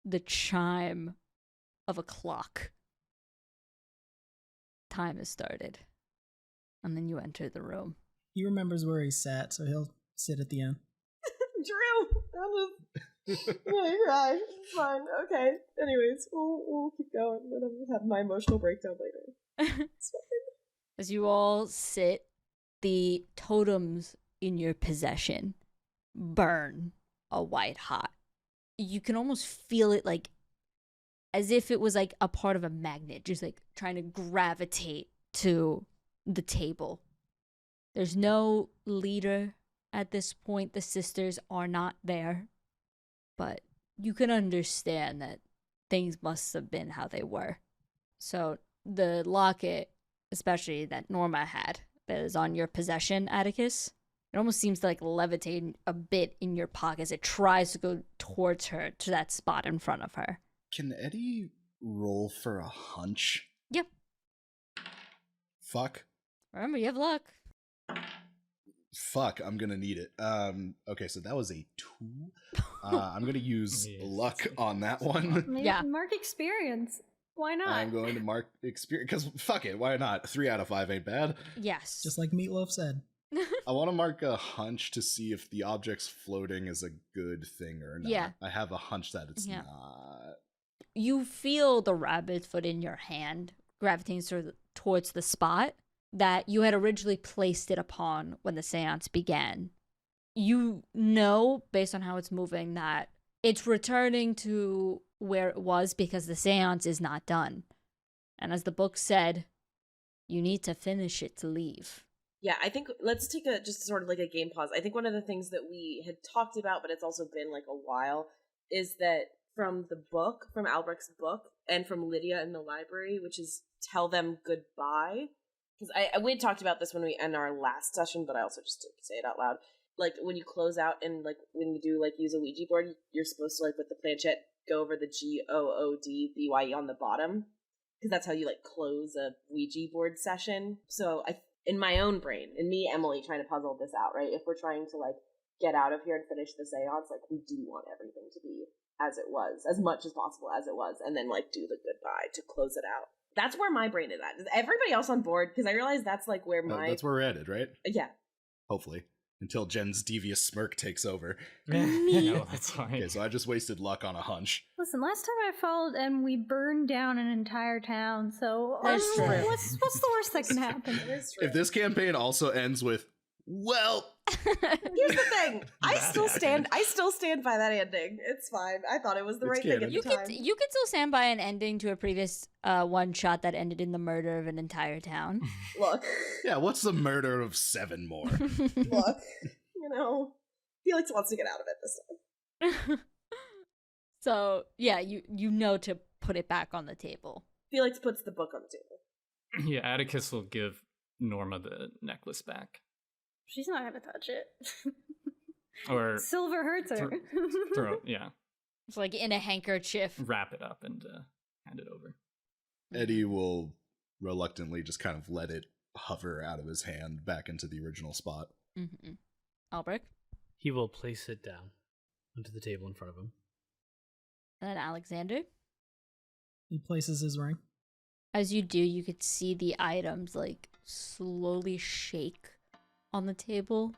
S4: The chime of a clock. Time has started. And then you enter the room.
S10: He remembers where he sat, so he'll sit at the end.
S5: Drew, I'm just cry. It's fine. Okay. Anyways, we'll keep going, and then I'll have my emotional breakdown later. It's fine.
S4: As you all sit, the totems in your possession burn a white hot. You can almost feel it like as if it was like a part of a magnet, just like trying to gravitate to the table. There's no leader at this point. The sisters are not there. But you can understand that things must have been how they were. So the locket, especially that Norma had, that is on your possession, Atticus, it almost seems to like levitate a bit in your pocket as it tries to go towards her, to that spot in front of her.
S8: Can Eddie roll for a hunch?
S4: Yep.
S8: Fuck.
S4: Remember, you have luck.
S8: Fuck, I'm gonna need it. Okay, so that was a 2. I'm gonna use luck on that one.
S3: Maybe
S4: Yeah.
S3: mark experience. Why not?
S8: I'm going to mark experience, because fuck it, why not? 3 out of 5 ain't bad.
S4: Yes.
S10: Just like Meatloaf said.
S8: I want to mark a hunch to see if the object's floating is a good thing or not.
S4: Yeah.
S8: I have a hunch that it's
S4: Yeah.
S8: not.
S4: You feel the rabbit's foot in your hand gravitating towards the spot that you had originally placed it upon when the seance began. You know, based on how it's moving, that it's returning to where it was because the seance is not done. And as the book said, you need to finish it to leave.
S5: Yeah, I think let's take just sort of like a game pause. I think one of the things that we had talked about, but it's also been like a while, is that from the book, from Albrecht's book, and from Lydia in the library, which is tell them goodbye. Because we had talked about this when we end our last session, but I also just didn't say it out loud. Like when you close out and like when you do like use a Ouija board, you're supposed to like with the planchette go over the G.O.O.D.B.Y.E on the bottom, because that's how you like close a Ouija board session. So in my own brain, in me, Emily, trying to puzzle this out, right? If we're trying to like get out of here and finish the seance, like we do want everything to be as it was, as much as possible as it was, and then like do the goodbye to close it out. That's where my brain is at. Is everybody else on board? Because I realize that's like where
S8: That's where we're headed, right?
S5: Yeah.
S8: Hopefully. Until Jen's devious smirk takes over.
S7: No, that's fine.
S8: Okay, so I just wasted luck on a hunch.
S3: Listen, last time I followed and we burned down an entire town, so
S4: That's true.
S3: what's the worst that can happen?
S8: If this campaign also ends with, well,
S5: Here's the thing. I still stand by that ending. It's fine. I thought it was the
S8: It's
S5: right thing at
S8: canon.
S5: the time.
S4: You could still stand by an ending to a previous one shot that ended in the murder of an entire town.
S5: Look,
S8: yeah, what's the murder of 7 more?
S5: look. You know, Felix wants to get out of it this time.
S4: So yeah, you know to put it back on the table.
S5: Felix puts the book on the table.
S7: Yeah, Atticus will give Norma the necklace back.
S3: She's not gonna touch it.
S7: Or
S3: Silver hurts her.
S7: throw, yeah,
S4: It's like in a handkerchief.
S7: wrap it up and hand it over.
S8: Eddie will reluctantly just kind of let it hover out of his hand back into the original spot.
S4: Mm-hmm. Albrecht.
S6: He will place it down onto the table in front of him.
S4: And then Alexander.
S10: He places his ring.
S4: As you do, you could see the items like slowly shake on the table.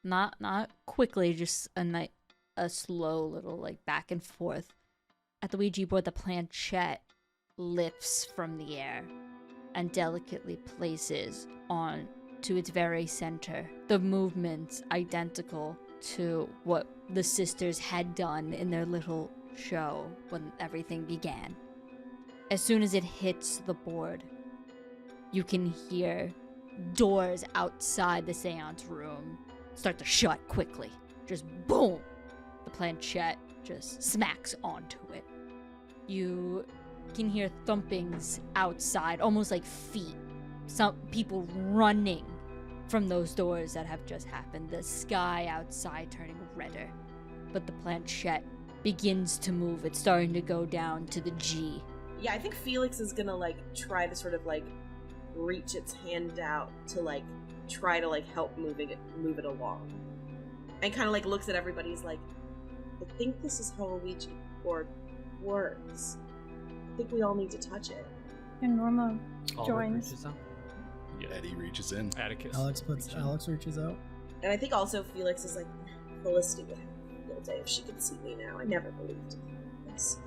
S4: Not quickly, just a slow little like back and forth. At the Ouija board, the planchette lifts from the air and delicately places on to its very center. The movements identical to what the sisters had done in their little show when everything began. As soon as it hits the board, you can hear doors outside the seance room start to shut quickly. just boom, the planchette just smacks onto it. You can hear thumpings outside, almost like feet. Some people running from those doors that have just happened. The sky outside turning redder. But the planchette begins to move. It's starting to go down to the G.
S5: Yeah, I think Felix is gonna try to sort of reach its hand out to try to help move it along. And kind of looks at everybody's I think this is how a Ouija board works. I think we all need to touch it.
S3: And Norma
S6: All
S3: joins.
S6: reaches out.
S7: Yeah.
S8: Eddie reaches in.
S7: Atticus.
S10: Alex reaches out.
S5: And I think also Felix is Felicity would have a field day if she could see me now. I never believed this.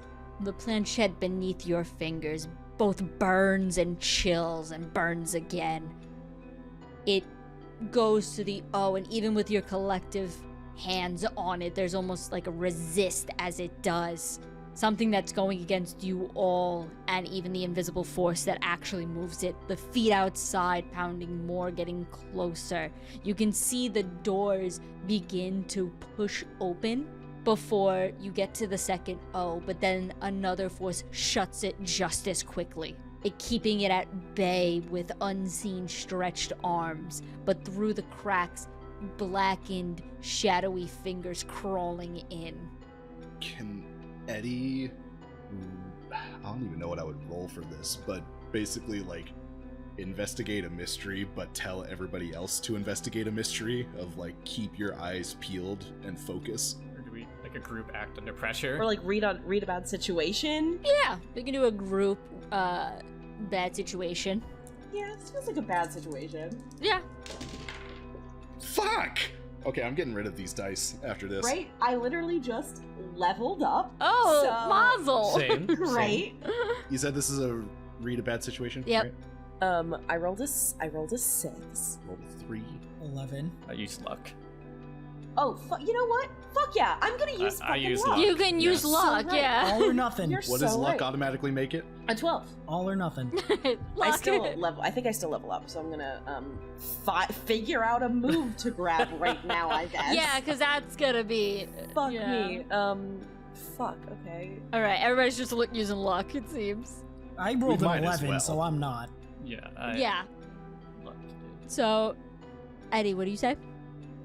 S4: The planchette beneath your fingers both burns and chills and burns again. It goes to the O, and even with your collective hands on it, there's almost like a resist as it does. Something that's going against you all, and even the invisible force that actually moves it. The feet outside pounding more, getting closer. You can see the doors begin to push open before you get to the second O, but then another force shuts it just as quickly. It keeping it at bay with unseen stretched arms, but through the cracks, blackened, shadowy fingers crawling in.
S8: Can Eddie, I don't even know what I would roll for this, but basically investigate a mystery, but tell everybody else to investigate a mystery of keep your eyes peeled and focus.
S7: Or do we a group act under pressure?
S5: Or read about situation.
S4: Yeah, we can do a group bad situation.
S5: Yeah, this feels like a bad situation.
S4: Yeah.
S8: Fuck! Okay, I'm getting rid of these dice after this.
S5: Right? I literally just leveled up.
S4: Oh, mazel!
S6: Same.
S5: Right?
S8: You said this is a read a bad situation?
S4: Yep.
S8: Right?
S5: I rolled a 6.
S8: Rolled a 3.
S10: 11.
S7: I use luck.
S5: Oh, you know what? Fuck yeah, I'm gonna use
S7: I
S5: fucking
S7: use
S5: luck.
S7: luck.
S4: You can use
S8: Yes.
S4: luck,
S5: So right.
S4: yeah.
S10: All or nothing.
S5: You're
S8: What
S5: so
S8: does luck
S5: right.
S8: automatically make it?
S5: A 12.
S10: All or nothing.
S5: I
S4: Luck.
S5: still level. I think I still level up, so I'm gonna figure out a move to grab right now. I guess.
S4: Yeah, because that's gonna be.
S5: Fuck
S4: yeah.
S5: me. Fuck. Okay.
S4: All right, everybody's just using luck. It seems.
S10: I rolled an
S8: might as
S10: 11,
S8: well.
S10: so I'm not.
S7: Yeah.
S4: Yeah.
S7: Luck.
S4: So, Eddie, what do you say?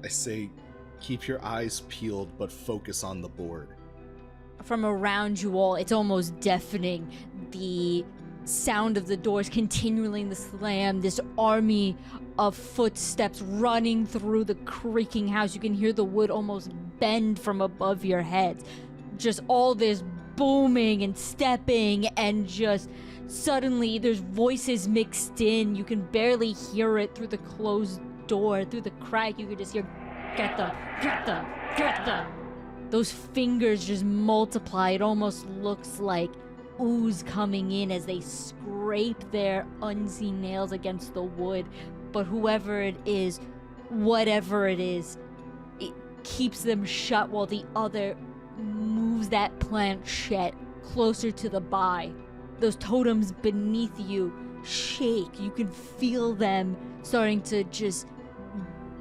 S8: I say keep your eyes peeled, but focus on the board.
S4: From around you all, it's almost deafening. The sound of the doors continuing to slam, this army of footsteps running through the creaking house. You can hear the wood almost bend from above your heads. Just all this booming and stepping, and just suddenly there's voices mixed in. You can barely hear it through the closed door, through the crack. You can just hear, get them, get them, get them. Those fingers just multiply. It almost looks like ooze coming in as they scrape their unseen nails against the wood. But whoever it is, whatever it is, it keeps them shut while the other moves that planchette closer to the B.Y.E. Those totems beneath you shake. You can feel them starting to just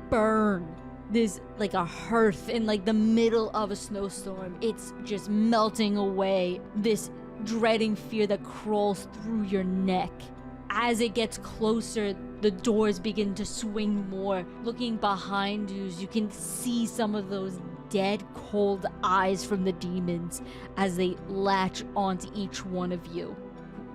S4: burn. There's like a hearth in the middle of a snowstorm. It's just melting away. This dreading fear that crawls through your neck. As it gets closer, the doors begin to swing more. Looking behind you can see some of those dead, cold eyes from the demons as they latch onto each one of you.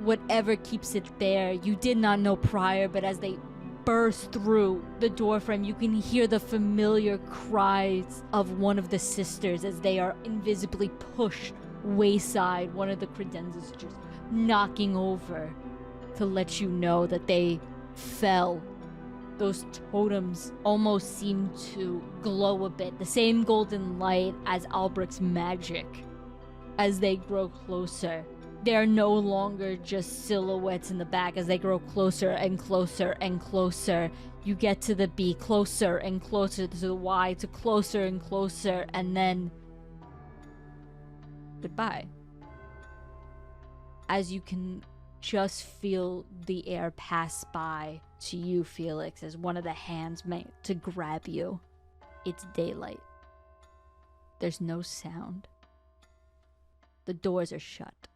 S4: Whatever keeps it there, you did not know prior, but as they burst through the doorframe, you can hear the familiar cries of one of the sisters as they are invisibly pushed wayside. One of the credenzas just knocking over to let you know that they fell. Those totems almost seem to glow a bit, the same golden light as Albrecht's magic. As they grow closer, they're no longer just silhouettes in the back. As they grow closer and closer and closer, you get to the B, closer and closer to the Y, to closer and closer, and then goodbye. As you can just feel the air pass by to you, Felix, as one of the hands meant to grab you. It's daylight. There's no sound. The doors are shut.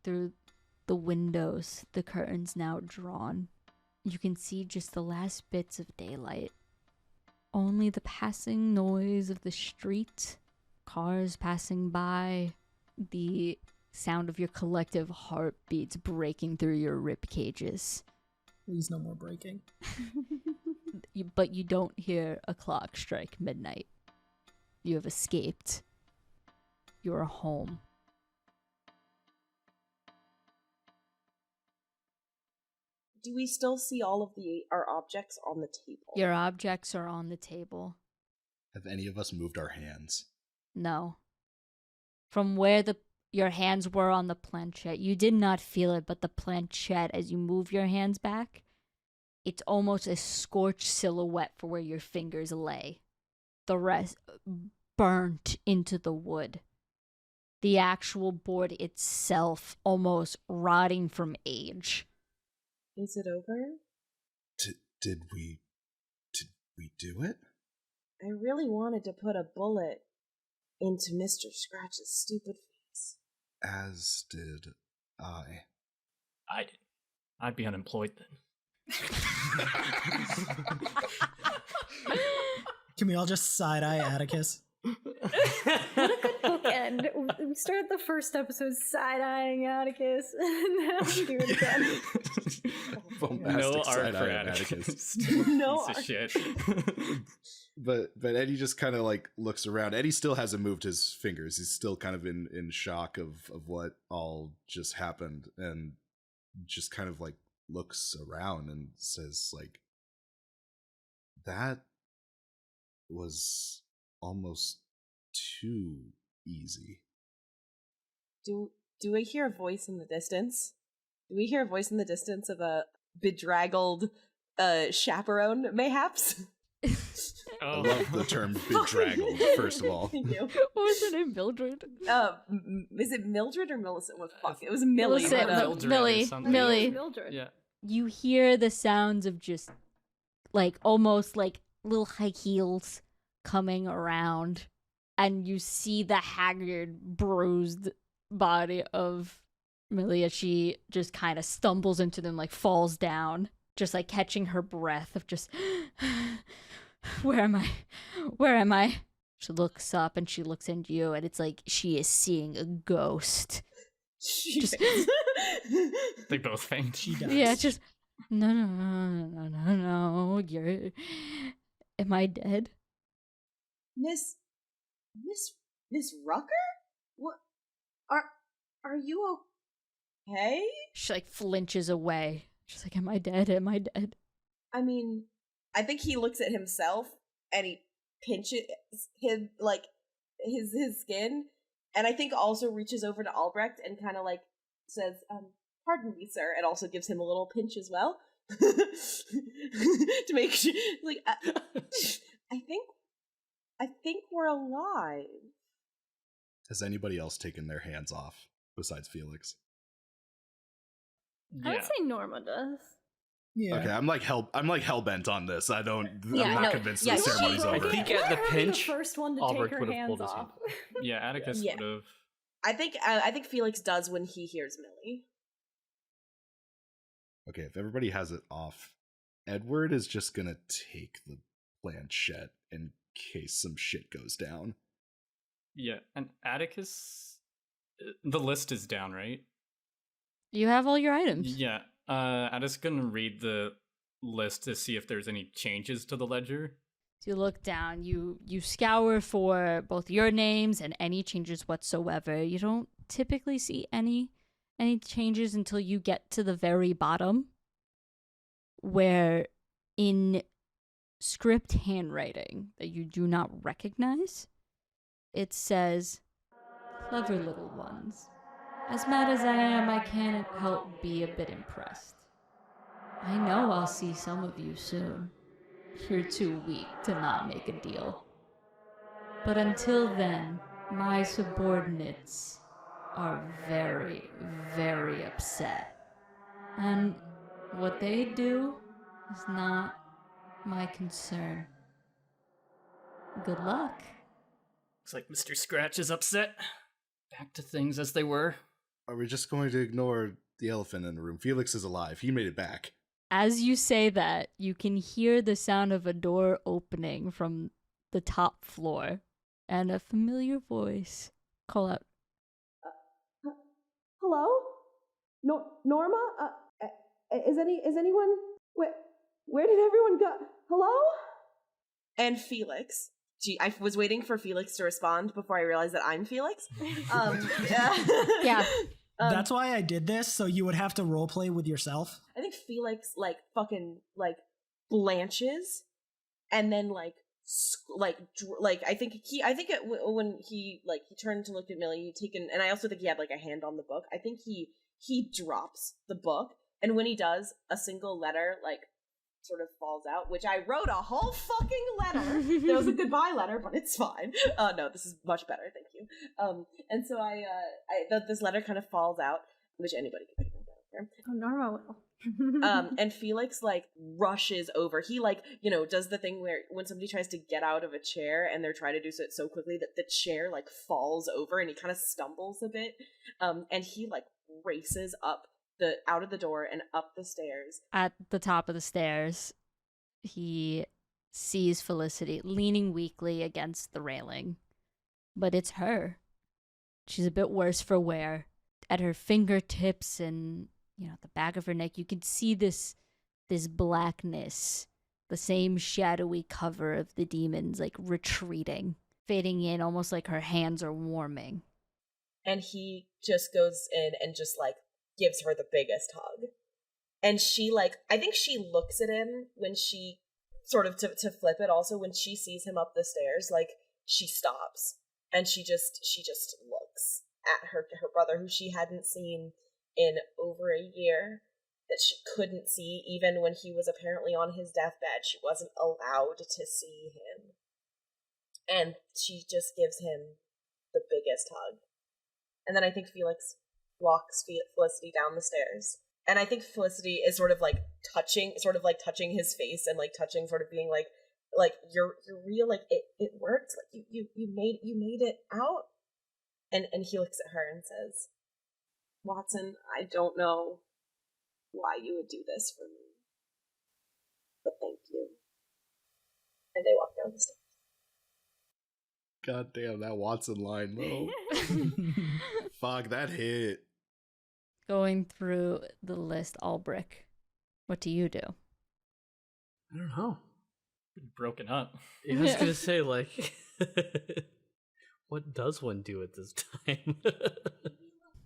S4: Through the windows, the curtains now drawn, you can see just the last bits of daylight. Only the passing noise of the street, cars passing by, the sound of your collective heartbeats breaking through your rib cages.
S10: Please, no more breaking.
S4: But you don't hear a clock strike midnight. You have escaped. You're home.
S5: Do we still see all of our objects on the table?
S4: Your objects are on the table.
S8: Have any of us moved our hands?
S4: No. From where your hands were on the planchette, you did not feel it, but the planchette, as you move your hands back, it's almost a scorched silhouette for where your fingers lay. The rest burnt into the wood. The actual board itself almost rotting from age.
S5: Is it over?
S8: Did we do it?
S5: I really wanted to put a bullet into Mr. Scratch's stupid face.
S8: As did I.
S7: I didn't. I'd be unemployed then.
S10: Can we all just side-eye Atticus?
S3: What a good bookend. We started the first episode side-eyeing Atticus, and now we do it again.
S7: No art for Atticus.
S5: No
S7: Piece of shit.
S8: But Eddie just kind of like looks around. Eddie still hasn't moved his fingers. He's still kind of in shock of what all just happened, and just kind of like looks around and says like, that was almost too easy.
S5: Do we hear a voice in the distance? Do we hear a voice in the distance of a bedraggled chaperone, mayhaps?
S8: I love the term bedraggled, first of all.
S5: Thank you.
S4: What was her name? Mildred?
S5: Is it Mildred or Millicent? What the fuck? It was Millie.
S4: Millie.
S3: Mildred.
S7: Yeah.
S4: You hear the sounds of just like almost like little high heels coming around, and you see the haggard, bruised body of Millie as she just kind of stumbles into them, like falls down, just like catching her breath of just, where am I? Where am I? She looks up and she looks into you, and it's like she is seeing a ghost. Just,
S7: they both faint.
S10: She does.
S4: yeah, just no. Am I dead?
S5: Miss Rucker? What? Are you okay?
S4: She like flinches away. She's like, am I dead? Am I dead?
S5: I mean, I think he looks at himself and he pinches him, like, his skin, and I think also reaches over to Albrecht and kind of like says, pardon me, sir, and also gives him a little pinch as well. To make sure, like, I think we're alive.
S8: Has anybody else taken their hands off besides Felix?
S3: I would say Norma does.
S10: Yeah.
S8: Okay, I'm like hell bent on this. I'm
S3: Yeah,
S8: not
S3: no,
S8: convinced
S5: yeah,
S8: the ceremony's
S5: she-
S8: over.
S6: I think at the pinch,
S3: The first one to
S6: Albrecht
S3: take her
S6: would have
S3: hands
S6: pulled his
S3: off.
S6: hand.
S7: Yeah, Atticus
S5: Yeah.
S7: would have.
S5: I think Felix does when he hears Millie.
S8: Okay, if everybody has it off, Edward is just gonna take the planchette in case some shit goes down.
S7: Yeah, and Atticus. The list is down, right?
S4: You have all your items.
S7: Yeah. Atticus gonna read the list to see if there's any changes to the ledger.
S4: So you look down, you scour for both your names and any changes whatsoever. You don't typically see any changes until you get to the very bottom, where in script handwriting that you do not recognize, it says, "Clever little ones. As mad as I am, I can't help be a bit impressed. I know I'll see some of you soon. You're too weak to not make a deal. But until then, my subordinates are very, very upset. And what they do is not my concern." Good luck.
S7: Looks like Mr. Scratch is upset. Back to things as they were.
S8: Are we just going to ignore the elephant in the room? Felix is alive. He made it back.
S4: As you say that, you can hear the sound of a door opening from the top floor, and a familiar voice call out,
S12: Hello? Norma? Is anyone... Where did everyone go? Hello?
S5: And Felix. Gee, I was waiting for Felix to respond before I realized that I'm Felix.
S4: Yeah.
S10: That's why I did this, so you would have to roleplay with yourself.
S5: I think Felix, fucking, blanches, and then, I think when he turned to look at Millie, and I also think he had, a hand on the book. I think he drops the book, and when he does, a single letter, sort of falls out, which I wrote a whole fucking letter. It was a goodbye letter, but it's fine. No, this is much better, thank you. And so this letter kind of falls out, which anybody can pick up.
S3: Oh, Norma will.
S5: And Felix rushes over. He does the thing where when somebody tries to get out of a chair and they're trying to do it so quickly that the chair falls over and he kind of stumbles a bit. And he races up out of the door and up the stairs.
S4: At the top of the stairs, he sees Felicity leaning weakly against the railing. But it's her. She's a bit worse for wear. At her fingertips and, the back of her neck, you can see this blackness, the same shadowy cover of the demons, retreating, fading in, almost like her hands are warming.
S5: And he just goes in and just, gives her the biggest hug. And she, I think she looks at him when she, sort of to flip it also, when she sees him up the stairs, she stops. And she just looks at her brother, who she hadn't seen in over a year, that she couldn't see even when he was apparently on his deathbed. She wasn't allowed to see him. And she just gives him the biggest hug. And then I think Felix walks Felicity down the stairs. And I think Felicity is sort of touching his face and touching, sort of being you're real, it worked, you made it out. And he looks at her and says, Watson, I don't know why you would do this for me, but thank you. And they walk down the stairs.
S8: God damn, that Watson line, though. Fuck, that hit.
S4: Going through the list, Albrick, what do you do?
S6: I don't know.
S7: Broken up.
S6: I was gonna say, what does one do at this time?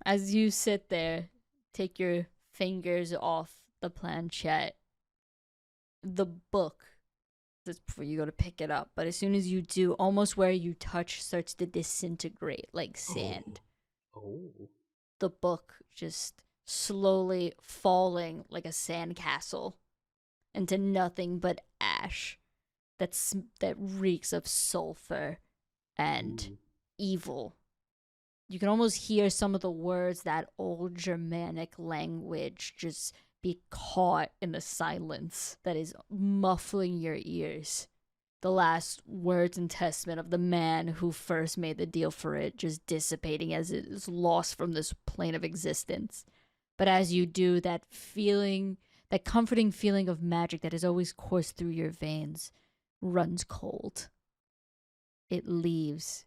S4: As you sit there, take your fingers off the planchette, the book, that's before you go to pick it up, but as soon as you do, almost where you touch starts to disintegrate like sand.
S6: Oh.
S4: The book just slowly falling like a sandcastle into nothing but ash that reeks of sulfur and evil. You can almost hear some of the words, that old Germanic language, just be caught in the silence that is muffling your ears. The last words and testament of the man who first made the deal for it just dissipating as it is lost from this plane of existence. But as you do, that feeling, that comforting feeling of magic that has always coursed through your veins runs cold. It leaves.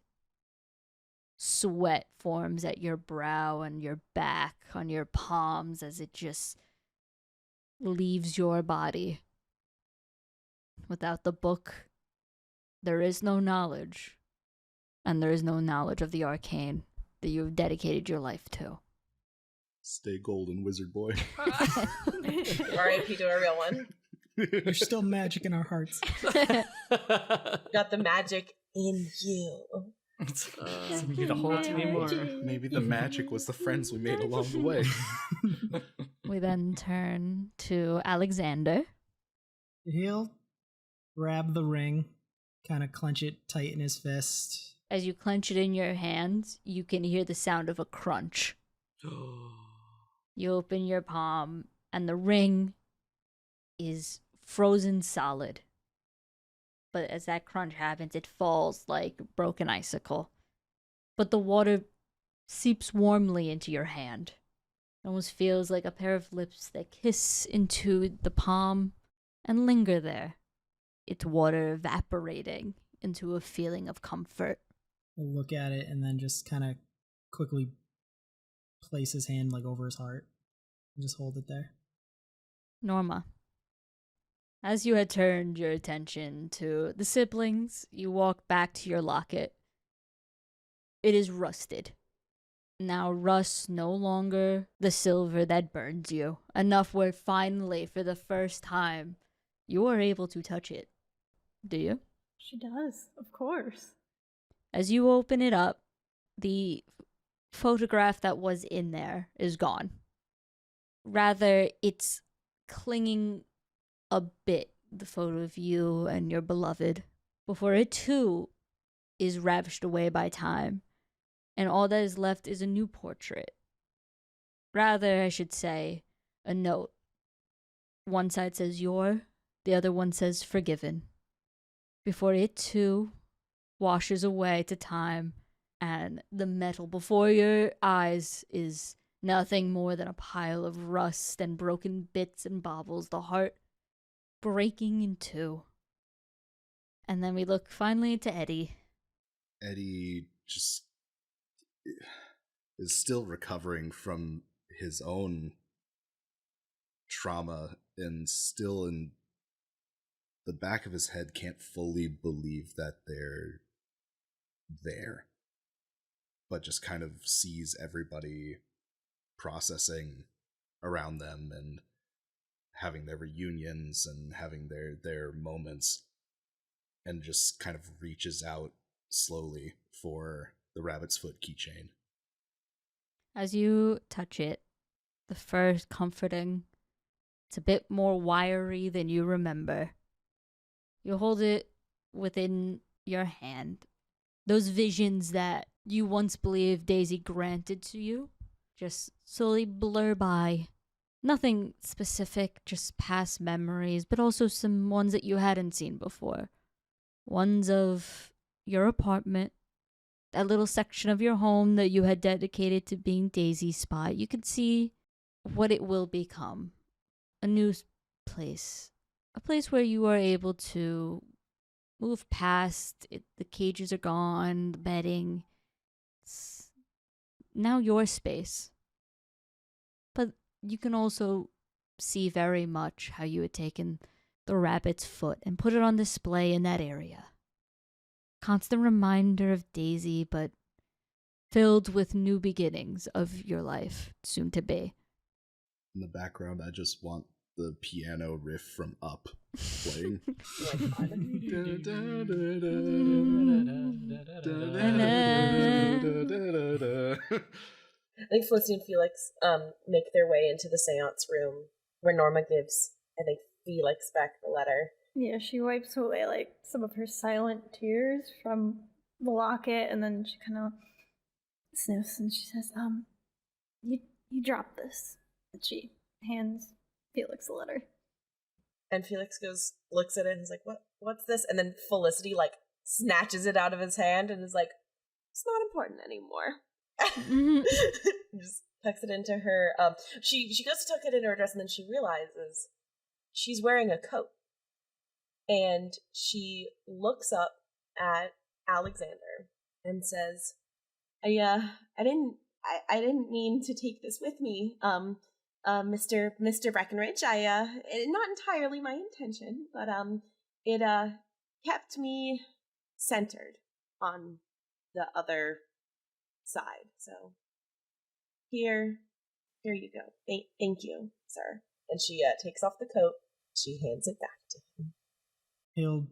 S4: Sweat forms at your brow and your back, on your palms, as it just leaves your body. Without the book, there is no knowledge, and there is no knowledge of the arcane that you have dedicated your life to.
S8: Stay golden, wizard boy.
S5: R.I.P. to a real one.
S10: There's still magic in our hearts.
S5: Got the magic in you.
S7: You the whole anymore.
S8: Maybe the magic was the friends we made along the way.
S4: We then turn to Alexander.
S10: He'll grab the ring, kind of clench it tight in his fist.
S4: As you clench it in your hands, you can hear the sound of a crunch. You open your palm, and the ring is frozen solid. but as that crunch happens, it falls like broken icicle. But the water seeps warmly into your hand. It almost feels like a pair of lips that kiss into the palm and linger there. It's water evaporating into a feeling of comfort.
S10: He'll look at it and then just kind of quickly place his hand like over his heart and just hold it there.
S4: Norma, as you had turned your attention to the siblings, you walk back to your locket. It is rusted. Now rust no longer the silver that burns you. Enough where finally, for the first time, you are able to touch it. Do you?
S3: She does, of course.
S4: As you open it up, the photograph that was in there is gone. Rather, it's clinging a bit, the photo of you and your beloved, before it too is ravished away by time, and all that is left is a new portrait. Rather, I should say, a note. One side says "your," the other one says "forgiven," before it too washes away to time, and the metal before your eyes is nothing more than a pile of rust and broken bits and baubles, the heart breaking in two. And then we look finally to Eddie.
S8: Eddie just is still recovering from his own trauma and still in the back of his head can't fully believe that they're there, but just kind of sees everybody processing around them and having their reunions and having their moments, and just kind of reaches out slowly for the rabbit's foot keychain.
S4: As you touch it, the fur is comforting. It's a bit more wiry than you remember. You hold it within your hand. Those visions that you once believed Daisy granted to you just slowly blur by. Nothing specific, just past memories, but also some ones that you hadn't seen before. Ones of your apartment, that little section of your home that you had dedicated to being Daisy's spot. You could see what it will become. A new place. A place where you are able to move past it. The cages are gone, the bedding. It's now your space. But you can also see very much how you had taken the rabbit's foot and put it on display in that area. Constant reminder of Daisy, but filled with new beginnings of your life, soon to be.
S8: In the background, I just want the piano riff from Up playing.
S5: I think Felicity and Felix make their way into the seance room where Norma gives, I think, Felix back the letter.
S3: Yeah, she wipes away like some of her silent tears from the locket, and then she kind of sniffs and she says, you dropped this. And she hands Felix the letter.
S5: And Felix looks at it and is like, what's this? And then Felicity like snatches it out of his hand and is like, it's not important anymore. Just tucks it into her. She goes to tuck it into her dress, and then she realizes she's wearing a coat. And she looks up at Alexander and says, I didn't mean to take this with me, Mr. Breckenridge. Not entirely my intention, but it kept me centered on the other side. So here you go. Thank you, sir. And she takes off the coat. She hands it back to him.
S10: He'll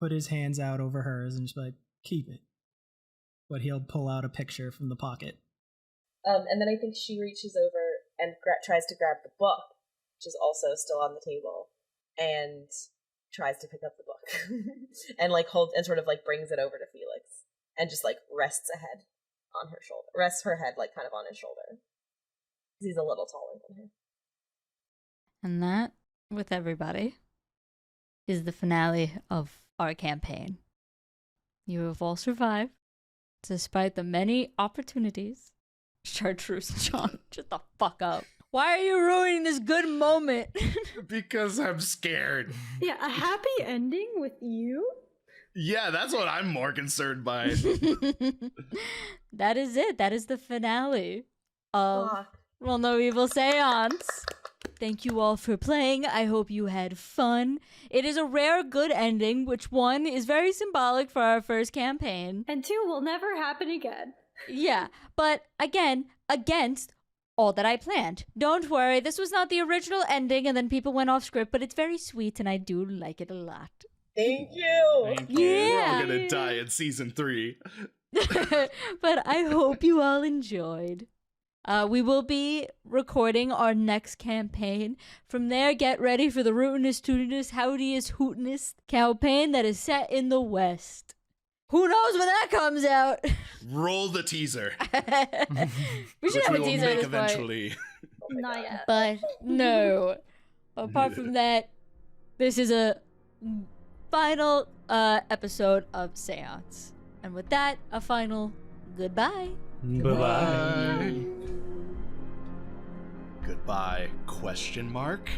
S10: put his hands out over hers and just be like, keep it. But he'll pull out a picture from the pocket.
S5: And then I think she reaches over and tries to grab the book, which is also still on the table, and tries to pick up the book. And like holds and sort of like brings it over to Felix and just like rests her head like kind of on his shoulder. He's a little taller than her.
S4: And that, with everybody, is the finale of our campaign. You have all survived, despite the many opportunities. Chartreuse, John, shut the fuck up. Why are you ruining this good moment?
S8: Because I'm scared.
S3: Yeah, a happy ending with you?
S8: Yeah, that's what I'm more concerned by.
S4: That is it. That is the finale of Roll No Evil Seance. Thank you all for playing. I hope you had fun. It is a rare good ending, which one is very symbolic for our first campaign.
S3: And two will never happen again.
S4: Yeah, but again, against all that I planned. Don't worry, this was not the original ending and then people went off script, but it's very sweet and I do like it a lot.
S5: Thank you.
S4: Yeah.
S8: We're all gonna die in season 3.
S4: But I hope you all enjoyed. We will be recording our next campaign. From there, get ready for the Rootinest, Tootinest, Howdiest, Hootinest campaign that is set in the West. Who knows when that comes out?
S8: Roll the teaser.
S4: We should have a
S8: we will
S4: teaser at
S8: make
S4: this
S8: eventually.
S4: point. Not yet. But no. Apart from that, this is a final episode of Seance. And with that, a final goodbye.
S6: Bye-bye.
S8: Goodbye, question mark?